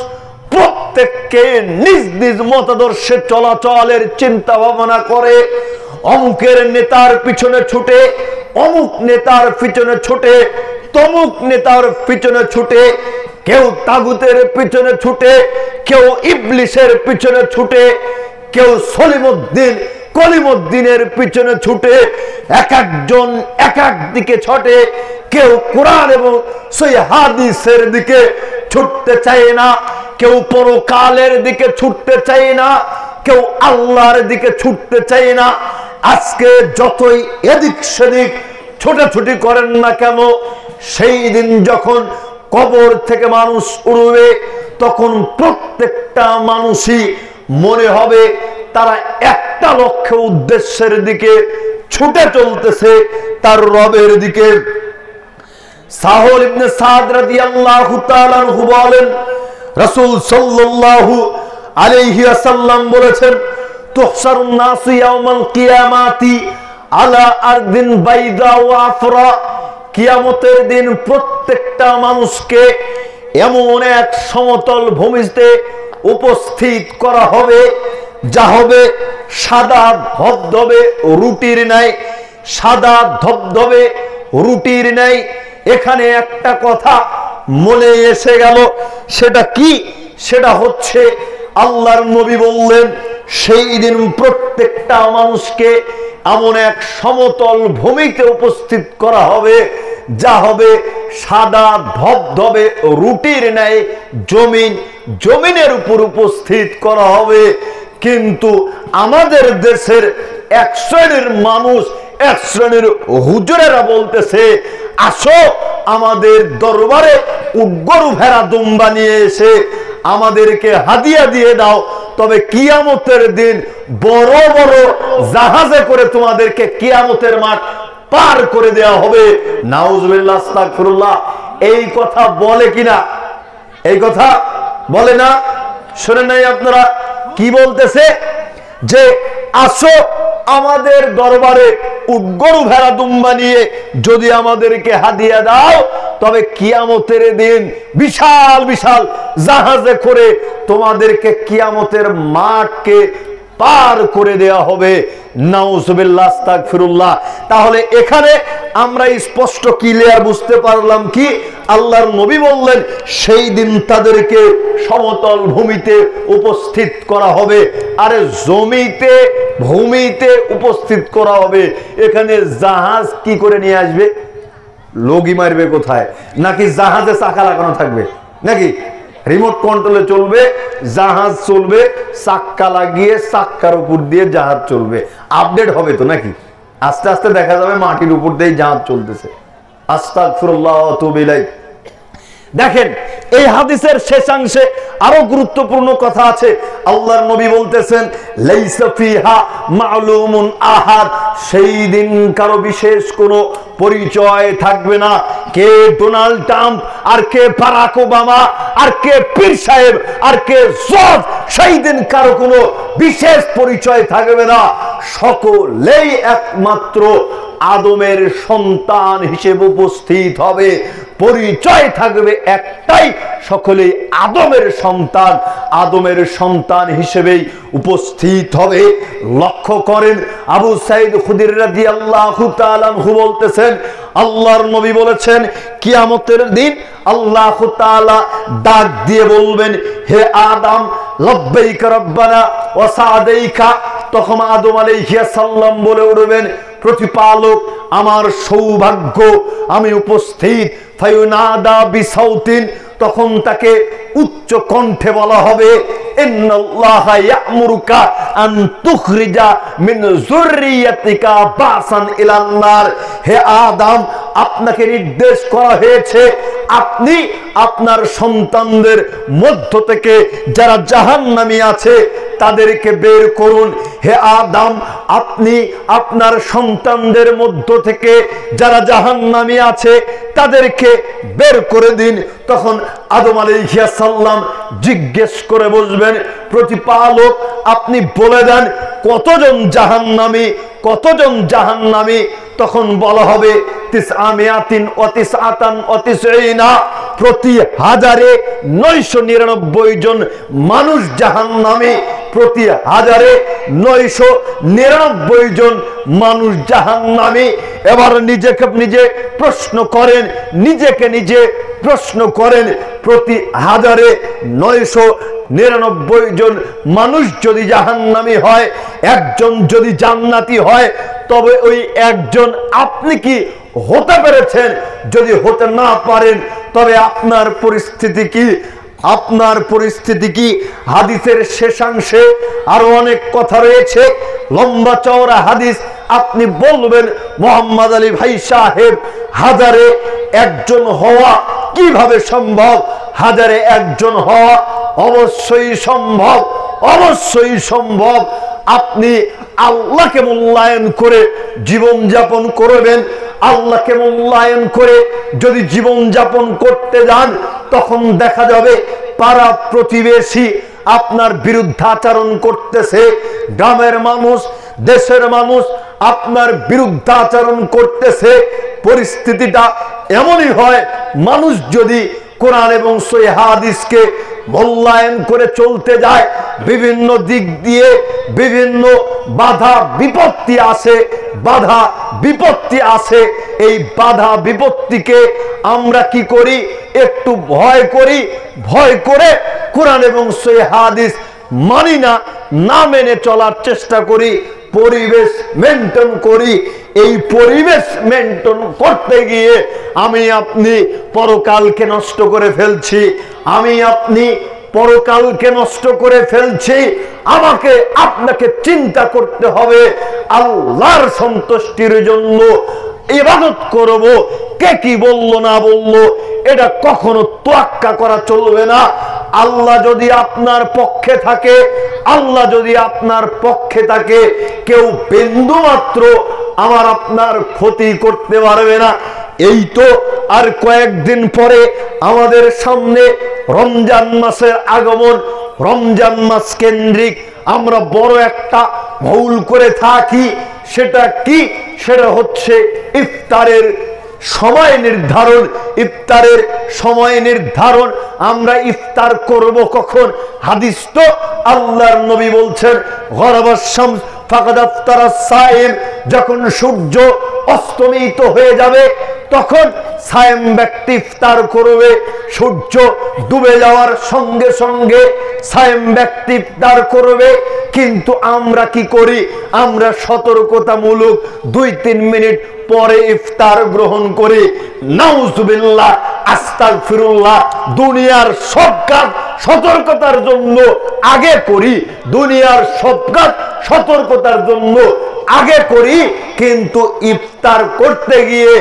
প্রত্যেককে নিজ নিজ মতাদর্শে চলাচলের চিন্তা ভাবনা করে। অমুকের নেতার পিছনে ছুটে, অমুক নেতার পিছনে ছুটে, তমুক নেতার পিছনে ছুটে, কেউ তাগুতের পিছনে ছুটে, কেউ ইবলিসের পিছনে ছুটে, কেউ সলিমউদ্দিন কলিমউদ্দিনের পিছনে ছুটে, এক একজন এক এক দিকে ছটে। কেউ কোরআন এবং সহিহ হাদিসের দিকে ছুটতে চায় না, কেউ পরকালের দিকে ছুটতে চায় না, কেউ আল্লাহর দিকে ছুটতে চায় না। আজকে যতই এদিক সেদিক ছোটাছুটি করেন না কেন, সেই দিন যখন কবর থেকে মানুষ উঠবে, তখন প্রত্যেকটা মানুষই মনে হবে তারা একটা লক্ষ্য উদ্দেশ্যের দিকে ছুটে চলতেছে, তার রবের দিকে। সাহল ইবনে সাদ রাদিয়াল্লাহু তাআলা আনহু বলেন, রাসূল সাল্লাল্লাহু আলাইহি ওয়াসাল্লাম বলেছেন, তুহশারুন নাসু ইয়াউমাল কিয়ামাতি আলা আরদিন বাইদা ওয়া আফরা। কিয়ামতের দিন প্রত্যেকটা মানুষকে এমন এক সমতল ভূমিতে উপস্থিত করা হবে, যা হবে সাদা ধবধবে রুটির ন্যায়, সাদা ধবধবে রুটির ন্যায়। এখানে একটা কথা মনে এসে গেল, সেটা কি? সেটা হচ্ছে আল্লাহর নবী বললেন, সেই দিন প্রত্যেকটা মানুষকে এমন এক সমতল ভূমিতে উপস্থিত করা হবে, যা হবে সাদা ধবধবে রুটির ন্যায় জমিন, জমিনের উপর উপস্থিত করা হবে। কিন্তু আমাদের দেশের এক শ্রেণীর মানুষ, এক শ্রেণীর হুজুরেরা বলতেছে, আসো আমাদের দরবারে উটগরু ভেড়া দুম্বা নিয়ে এসে আমাদেরকে হাদিয়া দিয়ে দাও, তবে কিয়ামতের দিন বড় বড় জাহাজে করে তোমাদেরকে কিয়ামতের মাঠ পার করে দেওয়া হবে। নাউজুবিল্লাহ, আস্তাগফিরুল্লাহ। এই কথা বলে কিনা? এই কথা বলে না? শুনেন নাই আপনারা কি বলতেছে? যে আসো আমাদের দরবারে উটগরু ভেড়া দুম্বা নিয়ে যদি আমাদেরকে হাদিয়া দাও, তবে কিয়ামতের দিন বিশাল বিশাল জাহাজে করে তোমাদেরকে কিয়ামতের মাঠকে পার করে দেয়া হবে। নাউজুবিল্লাহ, আস্তাগফিরুল্লাহ। তাহলে এখানে আমরা স্পষ্ট ক্লিয়ার বুঝতে পারলাম কি? আল্লাহর নবী বললেন সেই দিন তাদেরকে সমতল ভূমিতে উপস্থিত করা হবে। আরে জমিতে ভূমিতে উপস্থিত করা হবে, এখানে জাহাজ কি করে নিয়ে আসবে? লগি মারবে কোথায়? নাকি জাহাজে চাকা লাগানো থাকবে? নাকি রিমোট কন্ট্রোলে চলবে জাহাজ, চলবে চাক্কা লাগিয়ে, চাক্কার উপর দিয়ে জাহাজ চলবে। আপডেট হবে তো নাকি? আস্তে আস্তে দেখা যাবে মাটির উপর দিয়ে জাহাজ চলতেছে। আস্তাগফিরুল্লাহ ওয়া আতুবু ইলাইহি। দেখেন এই হাদিসের শেষাংশে আরো গুরুত্বপূর্ণ কথা আছে। আল্লাহর নবী বলতেছেন, লাইসা ফিহা মা'লুমুন আহাদ। সেই দিন কারো বিশেষ কোনো পরিচয় থাকবে না। কে ডোনাল্ড ট্রাম্প, আর কে বারাক ওবামা, আর কে পীর সাহেব, আর কে জজ, সেই দিন কারো কোনো বিশেষ পরিচয় থাকবে না। সকলেই একমাত্র আদমের সন্তান হিসেবে উপস্থিত হবে। পরিচয় থাকবে একটাই, সকলেই আদমের সন্তান, আদমের সন্তান হিসেবেই উপস্থিত হবে। লক্ষ্য করেন, আবু সাঈদ খুদরি রাদিয়াল্লাহু তাআলা আনহু বলতেছেন, আল্লাহর নবী বলেছেন, কিয়ামতের দিন আল্লাহ তাআলা ডাক দিয়ে বলবেন, হে আদম, লব্বাইকা রব্বানা ওয়া সা'দাইকা। তখন আদম আলাইহিস সালাম বলে উঠবেন, প্রতিপালক আমার সৌভাগ্য, আমি উপস্থিত। ফায়ুনাদা বিসাউতিন, তখন তাকে উচ্চ কণ্ঠে বলা হবে, ইন্নাল্লাহা ইয়া'মুরুকা আন তুখরিজা মিন যুররিয়াতিকা বাসান ইলান নার। হে আদম, আপনাকে নির্দেশ করা হয়েছে আপনি আপনার সন্তানদের মধ্য থেকে যারা জাহান্নামী আছে তাদেরকে বের করুন। হে আদম, আপনি আপনার সন্তানদের মধ্য থেকে যারা জাহান্নামী আছে তাদেরকে বের করে দিন। তখন আদম আলাইহিস সালাম জিজ্ঞেস করে বসবেন, প্রতিপালক আপনি বলে দেন কতজন জাহান্নামী, কতজন জাহান্নামী? তখন বলা হবে প্রতি 1099 জন মানুষ জাহান্নামী, প্রতি 1099 জন মানুষ জাহান্নামী। এবার নিজেকে নিজে প্রশ্ন করেন, নিজেকে নিজে প্রশ্ন করেন, প্রতি 1099 জন মানুষ যদি জাহান্নামী হয়, একজন যদি জান্নাতি হয়, তবে ওই একজন আপনি কি হতে পেরেছেন? যদি হতে না পারেন তবে আপনার পরিস্থিতি কি? আপনার পরিস্থিতি কি? হাদিসের শেষাংশে আরো অনেক কথা রয়েছে, লম্বা চওড়া হাদিস। আপনি বলবেন মোহাম্মদ আলী ভাই সাহেব, 1000-এ একজন হওয়া কিভাবে সম্ভব? 1000-এ একজন হওয়া অবশ্যই সম্ভব, অবশ্যই সম্ভব। আপনি আল্লাহকে মূল্যায়ন করে জীবন যাপন করবেন। আল্লাহকে মূল্যায়ন করে যদি জীবন যাপন করতে যান, তখন দেখা যাবে পাড়া প্রতিবেশী আপনার বিরুদ্ধাচরণ করতেছে, গ্রামের মানুষ, দেশের মানুষ আপনার বিরুদ্ধাচরণ করতেছে। পরিস্থিতিটা এমনই হয়, মানুষ যদি কোরআন এবং সহিহ হাদিসকে মূল্যায়ন করে চলতে যায়, বিভিন্ন দিক দিয়ে বিভিন্ন বাধা বিপত্তি আসে, বাধা বিপত্তি আসে। এই বাধা বিপত্তিকে আমরা কি করি? একটু ভয় করি, ভয় করে কোরআন এবং সহিহ হাদিস মানি না, না মেনে চলার চেষ্টা করি, পরিবেশ মেনটেন করি। এই পরিবেশ মেনটেন করতে গিয়ে আমি আপনি পরকালকে নষ্ট করে ফেলছি, আমি আপনি পরকালকে নষ্ট করে ফেলছি। আমাকে আপনাকে চিন্তা করতে হবে আল্লাহর সন্তুষ্টির জন্য ইবাদত করব। কে কি বললো না বললো এটা কখনো তোয়াক্কা করা চলবে না। আল্লাহ যদি আপনার পক্ষে থাকে, আল্লাহ যদি আপনার পক্ষে থাকে, কেউ বিন্দু মাত্র আমার আপনার ক্ষতি করতে পারবে না। এই তো আর কয়েকদিন পরে আমাদের সামনে রমজান মাসের আগমন। রমজান মাস কেন্দ্রিক আমরা বড় একটা ভুল করে থাকি। সেটা কি? সেটা হচ্ছে ইফতারের সময় নির্ধারণ। ইফতারের সময় নির্ধারণ, আমরা ইফতার করব কখন? হাদিস তো আল্লাহর নবী বলছেন, গরাবাস শামস ফাকাদ আফতারা সাইম, যখন সূর্য অস্তমিত হয়ে যাবে তখন সায়েম ব্যক্তি ইফতার করবে। সূর্য ডুবে যাওয়ার সঙ্গে সঙ্গে সায়েম ব্যক্তি ইফতার করবে। কিন্তু আমরা কি করি? আমরা সতর্কতামূলক 2-3 মিনিট পরে ইফতার গ্রহণ করি। নাউজুবিল্লাহ, আস্তাগফিরুল্লাহ। দুনিয়ার সব কাজ সতর্কতার জন্য আগে করি, দুনিয়ার সব কাজ সতর্কতার জন্য আগে করি, কিন্তু ইফতার করতে গিয়ে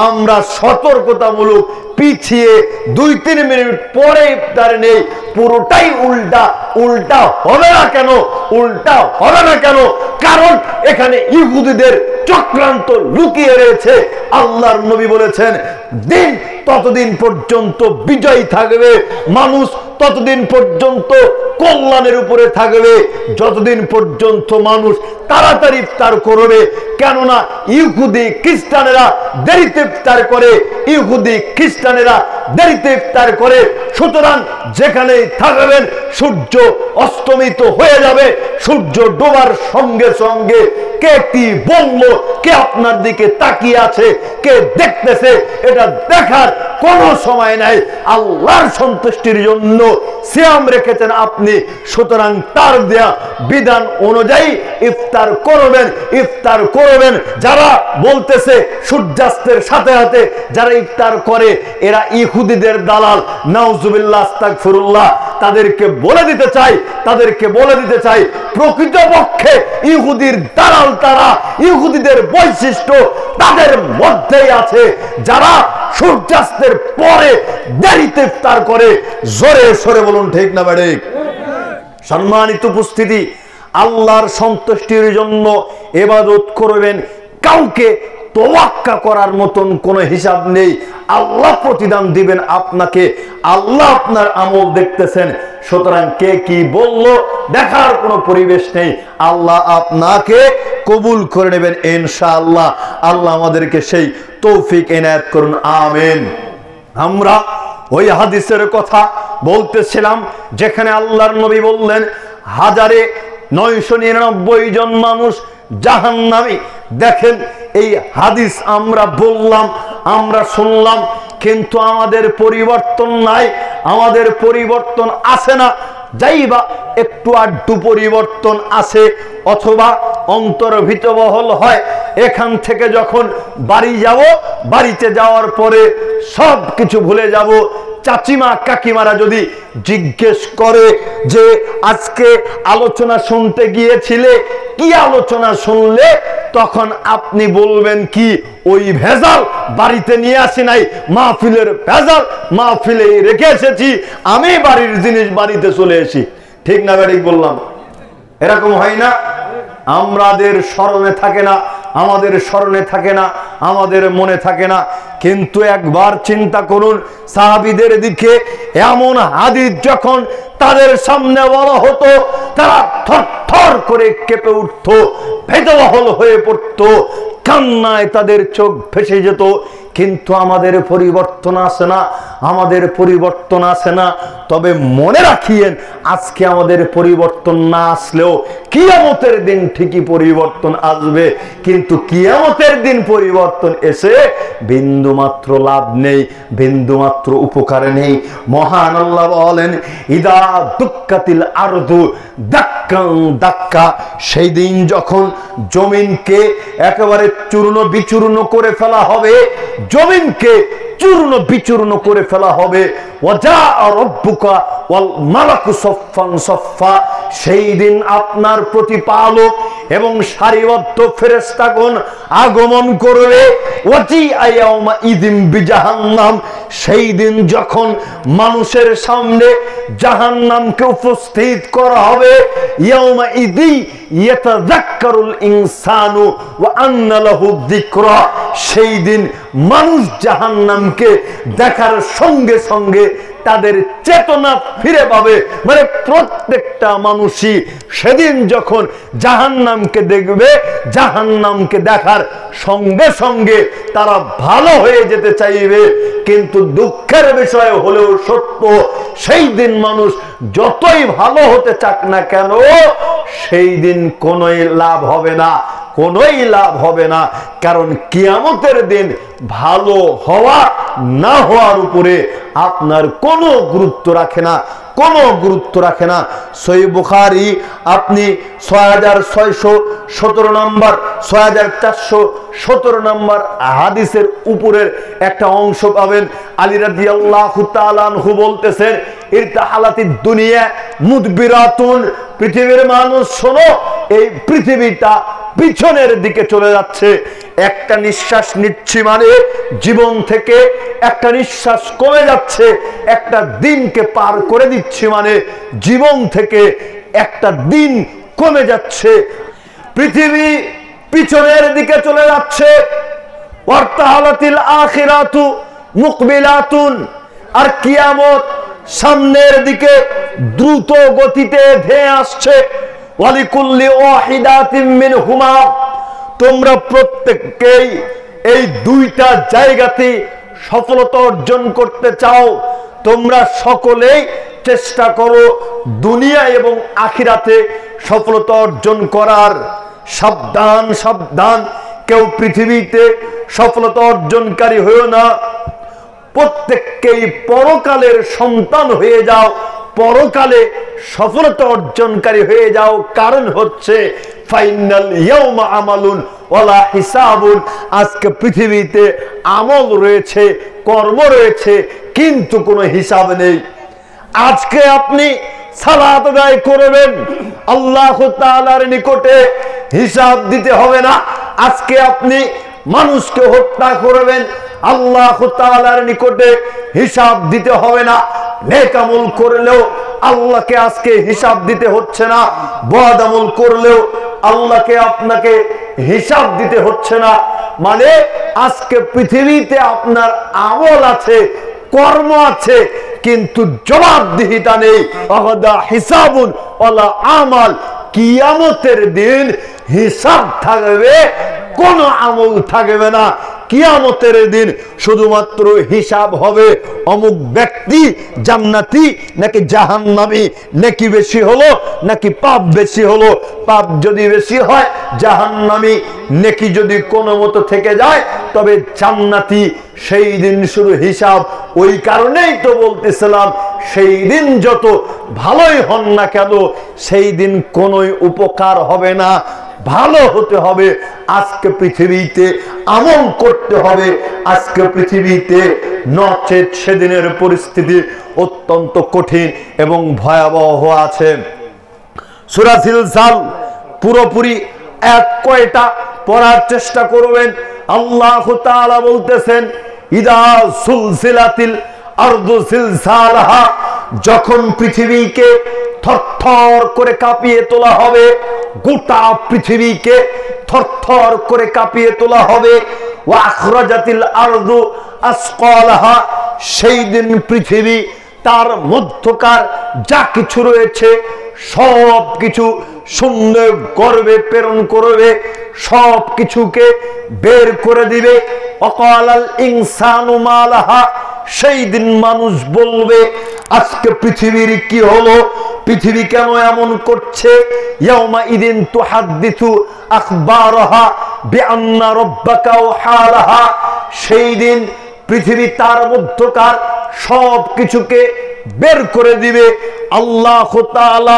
আমরা সতর্কতামূলক পিছিয়ে 2-3 মিনিট পরে ইফতার নেই। পুরোটাই উল্টা। উল্টা হবে না কেন? উল্টা হবে না কেন? কারণ এখানে ইহুদিদের চক্রান্ত লুকিয়ে রয়েছে। আল্লাহর নবী বলেছেন, দিন ততদিন পর্যন্ত বিজয় থাকবে, মানুষ ততদিন পর্যন্ত কল্যাণের উপরে থাকবে, যতদিন পর্যন্ত মানুষ তাড়াতাড়ি ইফতার করবে। কেননা ইহুদি খ্রিস্টানেরা দেরিতে ইফতার করে, ইহুদি খ্রিস্টানেরা দেরিতে ইফতার করে। সুতরাং যেখানে থাকবেন সূর্য অস্তমিত হয়ে যাবে, সূর্য ডোবার সঙ্গে সঙ্গে কে কি বললো, কে আপনার দিকে তাকিয়ে আছে, কে দেখতেছে, এটা দেখার কোনো সময় নাই। আল্লাহর সন্তুষ্টির জন্য সিয়াম রেখেছেন আপনি, সুতরাং তার দেয়া বিধান অনুযায়ী ইফতার করবেন, ইফতার করবেন। যারা বলতেছে সূর্যাস্তের সাথে সাথে যারা ইফতার করে এরা ইহুদিদের দালাল, নাউজুবিল্লাহ, আস্তাগফিরুল্লাহ, তাদেরকে বলে দিতে চাই, তাদেরকে বলে দিতে চাই প্রকৃতপক্ষে ইহুদির দালাল তারা। ইহুদিদের বৈশিষ্ট্য তাদের মধ্যেই আছে, যারা সূর্যাস্তের পরে দেরিতে ইফতার করে। জোরে সরে বলুন ঠিক না বেঠিক? সম্মানিত উপস্থিতি, আল্লাহর সন্তুষ্টির জন্য ইবাদত করবেন, কাউকে তোয়াক্কা করার মতন কোনো হিসাব নেই। আল্লাহ প্রতিদান দিবেন আপনাকে, আল্লাহ আপনার আমল দেখতেছেন, সুতরাং কে কি বলল দেখার কোনো পরিবেশ নেই। আল্লাহ আপনাকে কবুল করে নেবেন ইনশাআল্লাহ। আল্লাহ আমাদেরকে সেই তৌফিক এনায়েত করুন, আমিন। আমরা ওই হাদিসের কথা বলতেছিলাম যেখানে আল্লাহর নবী বললেন 1999 জন মানুষ জাহান্নামী। দেখেন এই হাদিস আমরা বললাম, আমরা শুনলাম, কিন্তু আমাদের পরিবর্তন নাই, আমাদের পরিবর্তন আসে না। যাইবা একটু আড্ডু পরিবর্তন আসে, অথবা অন্তর ভীতবহল হয়। এখান থেকে যখন বাড়ি যাব, বাড়িতে যাওয়ার পরে সব কিছু ভুলে যাব। চাচিমা কাকিমারা যদি জিজ্ঞেস করে যে আজকে আলোচনা শুনতে গিয়েছিলে, কি আলোচনা শুনলে, তখন আপনি বলবেন কি, ওই ভেজাল বাড়িতে নিয়ে আসি নাই, মাহফিলের ভেজাল মাহফিলে রেখে এসেছি, আমি বাড়ির জিনিস বাড়িতে চলে এসি। ঠিক না বেঠিক বললাম? এরকম হয় না? আমাদের স্মরণে থাকে না, আমাদের স্মরণে থাকে না, আমাদের মনে থাকে না। কিন্তু একবার চিন্তা করুন, সাহাবীদের দিকে এমন হাদিস যখন তাদের সামনে বলা হতো, তারা থরথর করে কেঁপে উঠত, ভীতবহল হয়ে পড়ত, কান্নায় তাদের চোখ ভেসে যেত। কিন্তু আমাদের পরিবর্তন আসে না, আমাদের পরিবর্তন আসে না। তবে মনে রাখিয়েন, আজকে আমাদের পরিবর্তন না আসলেও কিয়ামতের দিন ঠিকই পরিবর্তন আসবে। কিন্তু কিয়ামতের দিন পরিবর্তন এসে বিন্দুমাত্র লাভ নেই, বিন্দুমাত্র উপকার নেই। মহান আল্লাহ বলেন, ইদা দুক্কাতিল আরদু দাক্কান দাক্কা, সেই দিন যখন জমিনকে একেবারে চূর্ণ বিচূর্ণ করে ফেলা হবে, জমিনকে চূর্ণ বিচূর্ণ করে ফেলা হবে। ওয়াজা রব্বুকা ওয়াল মালাকু সফফান সফফা, সেই দিন আপনার প্রতিপালক এবং সারিবদ্ধ ফেরেশতাগণ আগমন করবে। ওয়াজি আয়াউমা ইদিম বিজাহান্নাম, সেই দিন যখন মানুষের সামনে জাহান্নামকে উপস্থিত করা হবে। ইয়াউমা ইদি ইয়াতাযাক্কারুল ইনসানু ওয়া আন্না লাহু যিকরা, সেই দিন মানুষ জাহান্নামকে দেখার সঙ্গে সঙ্গে তাদের চেতনা ফিরে পাবে। মানে প্রত্যেকটা মানুষই সেদিন যখন জাহান্নামকে দেখবে, জাহান্নামকে দেখার সঙ্গে সঙ্গে তারা ভালো হয়ে যেতে চাইবে। কিন্তু দুঃখের বিষয় হলেও সত্য, সেই দিন মানুষ যতই ভালো হতে চাক না কেন, সেই দিন কোনোই লাভ হবে না, কোনোই লাভ হবে না। কারণ কিয়ামতের দিন ভালো হওয়া না হওয়ার উপরে আপনার কোনো গুরুত্ব রাখে না, কোনো গুরুত্ব রাখে না। সহিহ বুখারী আপনি 6617 নম্বর, 6417 নম্বর হাদিসের উপরের একটা অংশ পাবেন। আলী রাদিয়াল্লাহু তাআলা আনহু বলতেছেন, ইরতাহালাতিদ দুনিয়া মুদবিরাতুন, পৃথিবীর মানুষ শোনো, এই পৃথিবীটা পিছনের দিকে চলে যাচ্ছে। একটা নিঃশ্বাস নিচ্ছি মানে জীবন থেকে একটা নিঃশ্বাস কমে যাচ্ছে, একটা দিনকে পার করে দিচ্ছি মানে জীবন থেকে একটা দিন কমে যাচ্ছে। পৃথিবী পিছনের দিকে চলে যাচ্ছে। ওয়ারতাহালাতিল আখিরাতু মুকবিলাতুন, আর কিয়ামত সামনের দিকে দ্রুত গতিতে ধেয়ে আসছে। ওয়ালিকুল্লি ওয়াহিদাতিন মিনহুমা, তোমরা প্রত্যেককেই এই দুইটা জায়গাতে সফলতা অর্জন করতে চাও, তোমরা সকলেই চেষ্টা করো দুনিয়া এবং আখিরাতে সফলতা অর্জন করার। সাবধান সাবধান, কেউ পৃথিবীতে সফলতা অর্জনকারী হয়েও না। প্রত্যেককেই পরকালের সন্তান হয়ে যাও, পরকালে সফলতা অর্জনকারী হয়ে যাও। কারণ হচ্ছে ফাইনাল ইয়াউমা আমালুন ওয়ালা হিসাবুন, আজকে পৃথিবীতে আমল রয়েছে, কর্ম রয়েছে, কিন্তু কোনো হিসাব নেই। আজকে আপনি সালাত আদায় করবেন, আল্লাহ তাআলার নিকটে হিসাব দিতে হবে না। আজকে আপনি মানুষকে হত্যা করবেন, আল্লাহ তাআলার নিকটে হিসাব দিতে হবে না। নেক আমল করলেও আল্লাহকে আজকে হিসাব দিতে হচ্ছে না, বদ আমল করলেও আল্লাহকে আপনাকে হিসাব দিতে হচ্ছে না। মানে আজকে পৃথিবীতে আপনার আমল আছে, কর্ম আছে, কিন্তু জবাবদিহিতা নেই। ওয়াদা হিসাবুন ওয়ালা আমাল, কিয়ামতের দিন হিসাব থাকবে, কোনো আমল থাকবে না। কিয়ামতের দিন শুধুমাত্র হিসাব হবে অমুক ব্যক্তি জান্নাতি নাকি জাহান্নামী, নেকি বেশি হলো নাকি পাপ বেশি হলো। পাপ যদি বেশি হয় জাহান্নামী, নেকি যদি কোনো মতো থেকে যায় তবে জান্নাতি। সেই দিন শুধু হিসাব। ওই কারণেই তো বলতেছিলাম সেই দিন যত ভালোই হন না কেন, সেই দিন কোনো উপকার হবে না। ভালো হতে হবে, আজকে পৃথিবীতে আমল করতে হবে আজকে পৃথিবীতে, নচেত সেদিনের পরিস্থিতি অত্যন্ত কঠিন এবং ভয়াবহ আছে। সূরা জিলজাল পুরোপুরি এক কয়টা পড়ার চেষ্টা করবেন। আল্লাহ তাআলা বলতেছেন ইদা সুলসিলাতিল আরদু জিলজালাহা, যখন পৃথিবীকে থরথর করে কাঁপিয়ে তোলা হবে, গোটা পৃথিবীকে থরথর করে কাঁপিয়ে তোলা হবে। ওয়া আখরাজাতিল আরদু আসকালাহা, সেই দিন পৃথিবী তার মধ্যকার যা কিছু রয়েছে সব কিছু শূন্য গর্ভে প্রেরণ করবে, সব কিছুকে বের করে দিবে। ওয়াকালাল ইনসানু মালাহা, সেই দিন মানুষ বলবে আজকে পৃথিবীর কি হলো, পৃথিবী কেন এমন করছে। ইয়াউমা ইদিন তুহাদ্দিসু আখবারাহা বিআন্না রাব্বাকা ওয়াহালাহা, সেই দিন পৃথিবী তার মধ্যকার সব কিছুকে বের করে দিবে। আল্লাহ তাআলা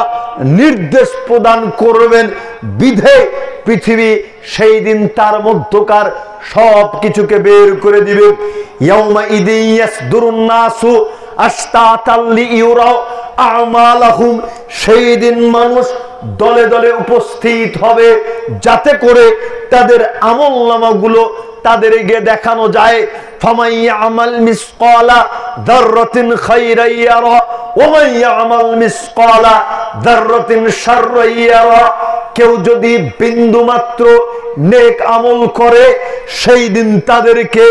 নির্দেশ প্রদান করবেন, বিধে পৃথিবী সেই দিন তার মধ্যকার সব কিছুকে বের করে দিবে। ইয়াউমা ইদিন ইয়াসদুরুন নাসু আশতাতাল লিইউরাউ আমালাহুম, সেই দিন মানুষ দলে দলে উপস্থিত হবে যাতে করে তাদের আমলনামাগুলো তাদেরকে দেখানো যায়। ফামাই ইয়ামাল মিসকালা যাররাতিন খায়রান ইয়ারা ওয়া মান ইয়ামাল মিসকালা যাররাতিন শাররান ইয়ারা, কেউ যদি বিন্দু মাত্র নেক আমল করে সেই দিন তাদেরকে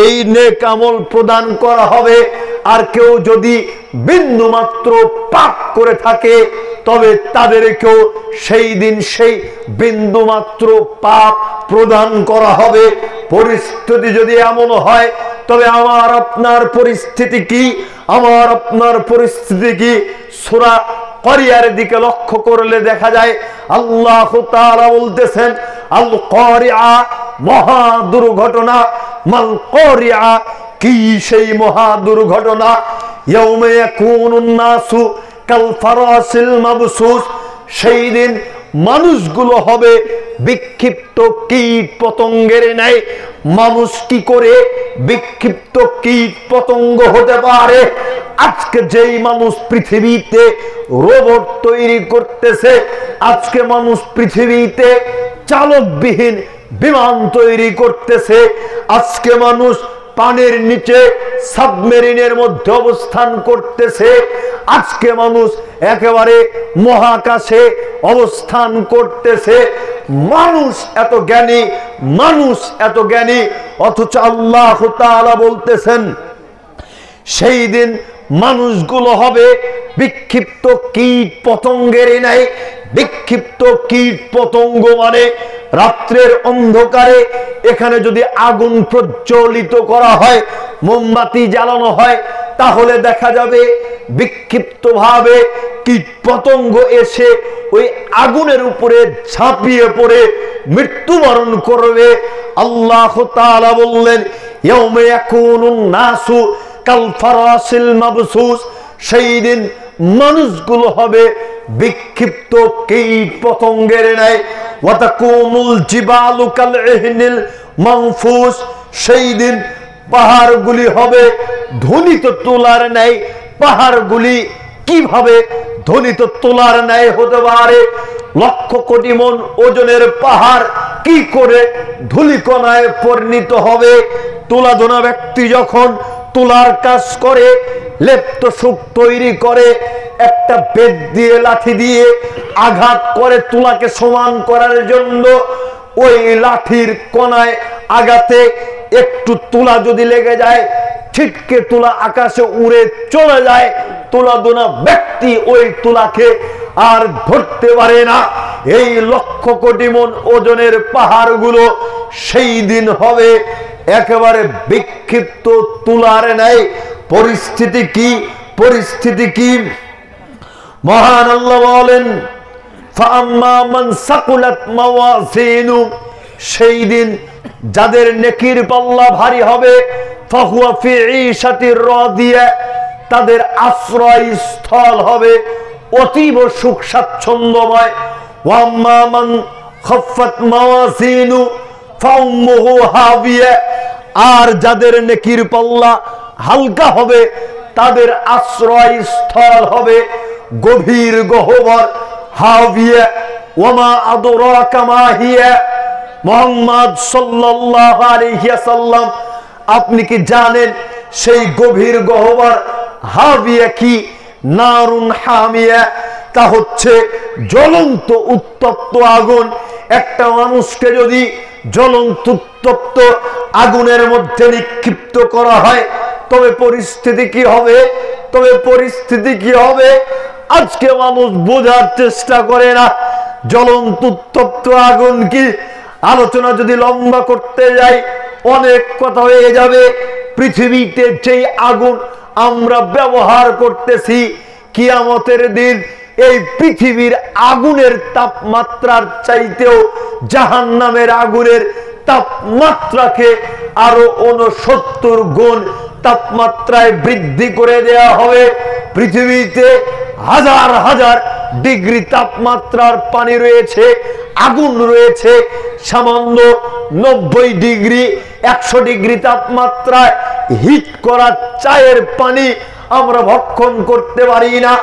এই নেক আমল প্রদান করা হবে। আর কেউ যদি বিন্দু মাত্র পাপ করে থাকে তবে তাদেরকেও সেই দিন সেই বিন্দু মাত্র পাপ প্রদান করা হবে। পরিস্থিতি যদি এমন হয় তবে আমার আপনার পরিস্থিতি কি, আমার আপনার পরিস্থিতি কি? সূরা করিয়ার দিকে লক্ষ্য করলে দেখা যায় আল্লাহ তাআলা বলতেছেন আল কারিআ, মহা দুর্ঘটনা। মাল কারিআ, কি সেই মহা দুর্ঘটনা? ইয়াউমা ইয়াকুনুন নাসু কাল ফারাসিল মাবসুস, সেই দিন মানুষগুলো হবে বিক্ষিপ্ত কীট পতঙ্গের ন্যায়। মানুষ কি করে বিক্ষিপ্ত কীট পতঙ্গ হতে পারে? আজকে যেই মানুষ পৃথিবীতে রোবট তৈরি করতেছে, আজকে মানুষ পৃথিবীতে চালকবিহীন বিমান তৈরি করতেছে, আজকে মানুষ পানির নিচে সাবমেরিনের মধ্যে অবস্থান করতেছে, আজকে মানুষ একেবারে মহাকাশে অবস্থান করতেছে। মানুষ এত জ্ঞানী, মানুষ এত জ্ঞানী, অথচ আল্লাহ তাআলা বলতেছেন সেই দিন মানুষগুলো হবে বিক্ষিপ্ত কীট পতঙ্গের ন্যায়। বিক্ষিপ্ত কীট পতঙ্গ মানে রাত্রের অন্ধকারে এখানে যদি আগুন প্রজ্বলিত করা হয়, মোমবাতি জ্বালানো হয়, তাহলে দেখা যাবে বিক্ষিপ্ত ভাবে কীট পতঙ্গ এসে ওই আগুনের উপরে ঝাঁপিয়ে পড়ে মৃত্যুবরণ করবে। আল্লাহ তাআলা বললেন ইয়াউমা ইয়াকুনুন নাসু কাল ফারাসিল মাবসুস, সেই দিন মানুষগুলো হবে বিক্ষিপ্ত কীট পতঙ্গের ন্যায়। ওয়া তাকুনুল জিবালু কাল ইহনিল মানফুস, সেই দিন পাহাড়গুলি হবে ধ্বনিত তুলার ন্যায়। পাহাড়গুলি কিভাবে ধ্বনিত তুলার ন্যায় হতে পারে? লক্ষ কোটি মন ওজনের পাহাড় কি করে ধূলিকণায় পরিণত হবে? তুলাধনা ব্যক্তি যখন তুলার কাজ করে, লেপ্ত সুখ তৈরি করে, একটা বেদ দিয়ে লাঠি দিয়ে আঘাত করে তুলাকে সমান করার জন্য, ওই লাঠির কণায় আঘাতে একটু তুলা যদি লেগে যায়, ছিটকে তুলা আকাশে উড়ে চলে যায়। তুলাধনা ব্যক্তি ওই তুলাকে আর ধরতে পারে না। এই লক্ষ কোটি মন ওজনের পাহাড়গুলো সেই দিন হবে একেবারে বিক্ষিপ্ত তুলার ন্যায়। পরিস্থিতি কি? পরিস্থিতি কি? মহান আল্লাহ বলেন, ফাআম্মা মান সাকুলাত মাওয়াজিনু, সেই দিন যাদের নেকির পাল্লা ভারী হবে, ফাহুয়া ফি ঈশাতির রাদিয়া, তাদের আশ্রয় স্থল হবে অতীব সুখ স্বাচ্ছন্দ্যময়। ওয়া আম্মা মান খাফফাত মাওয়াজিনু ফাউম্মুহু হাবিয়া, আর যাদের নেকির পাল্লা হালকা হবে, তাদের আশ্রয় স্থল হবে গভীর গহ্বর। হাবিয়া ওয়ামা আদরাকা মা হিয়া, মুহাম্মদ সাল্লাল্লাহু আলাইহি ওয়াসাল্লাম, আপনি কি জানেন সেই গভীর গহ্বর হাবিয়া কি? নারুন হামিয়া, তা হচ্ছে জ্বলন্ত উত্তপ্ত আগুন। একটা মানুষকে যদি জ্বলন্ত উত্তপ্ত আগুনের মধ্যে নিক্ষিপ্ত করা হয়, তবে পরিস্থিতি কি হবে? তবে পরিস্থিতি কি হবে? আজকে মানুষ বোঝার চেষ্টা করে না জ্বলন্ত উত্তপ্ত আগুন কি। আলোচনা যদি লম্বা করতে যাই অনেক কথা হয়ে যাবে। পৃথিবীতে যেই আগুন আমরা ব্যবহার করতেছি, কিয়ামতের দিন এই পৃথিবীর আগুনের তাপমাত্রার চাইতেও জাহান্নামের আগুনের তাপমাত্রাকে আরো 69 গুণ তাপমাত্রায় বৃদ্ধি করে দেয়া হবে। পৃথিবীতে হাজার হাজার ডিগ্রি তাপমাত্রার পানি রয়েছে, আগুন রয়েছে। সামান্য 90 ডিগ্রি 100 ডিগ্রি তাপমাত্রায় হিট করা চায়ের পানি আমরা ভক্ষণ করতে পারি না।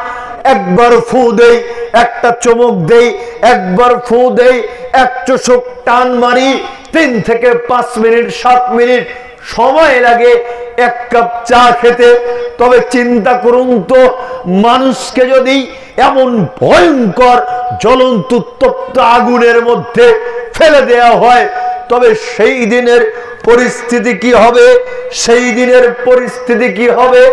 একবার ফু দেই, একটা চমক দেই, একবার ফু দেই, এক চোষক টান মারি, 3 থেকে 5 মিনিট 7 মিনিট সময় লাগে এক কাপ চা খেতে। তবে চিন্তা করুন তো, মানুষকে যদি এমন ভয়ঙ্কর জ্বলন্ত উত্তপ্ত আগুনের মধ্যে ফেলে দেয়া হয়, তবে সেই দিনের পরিস্থিতি কি হবে? সেই দিনের পরিস্থিতি কি হবে?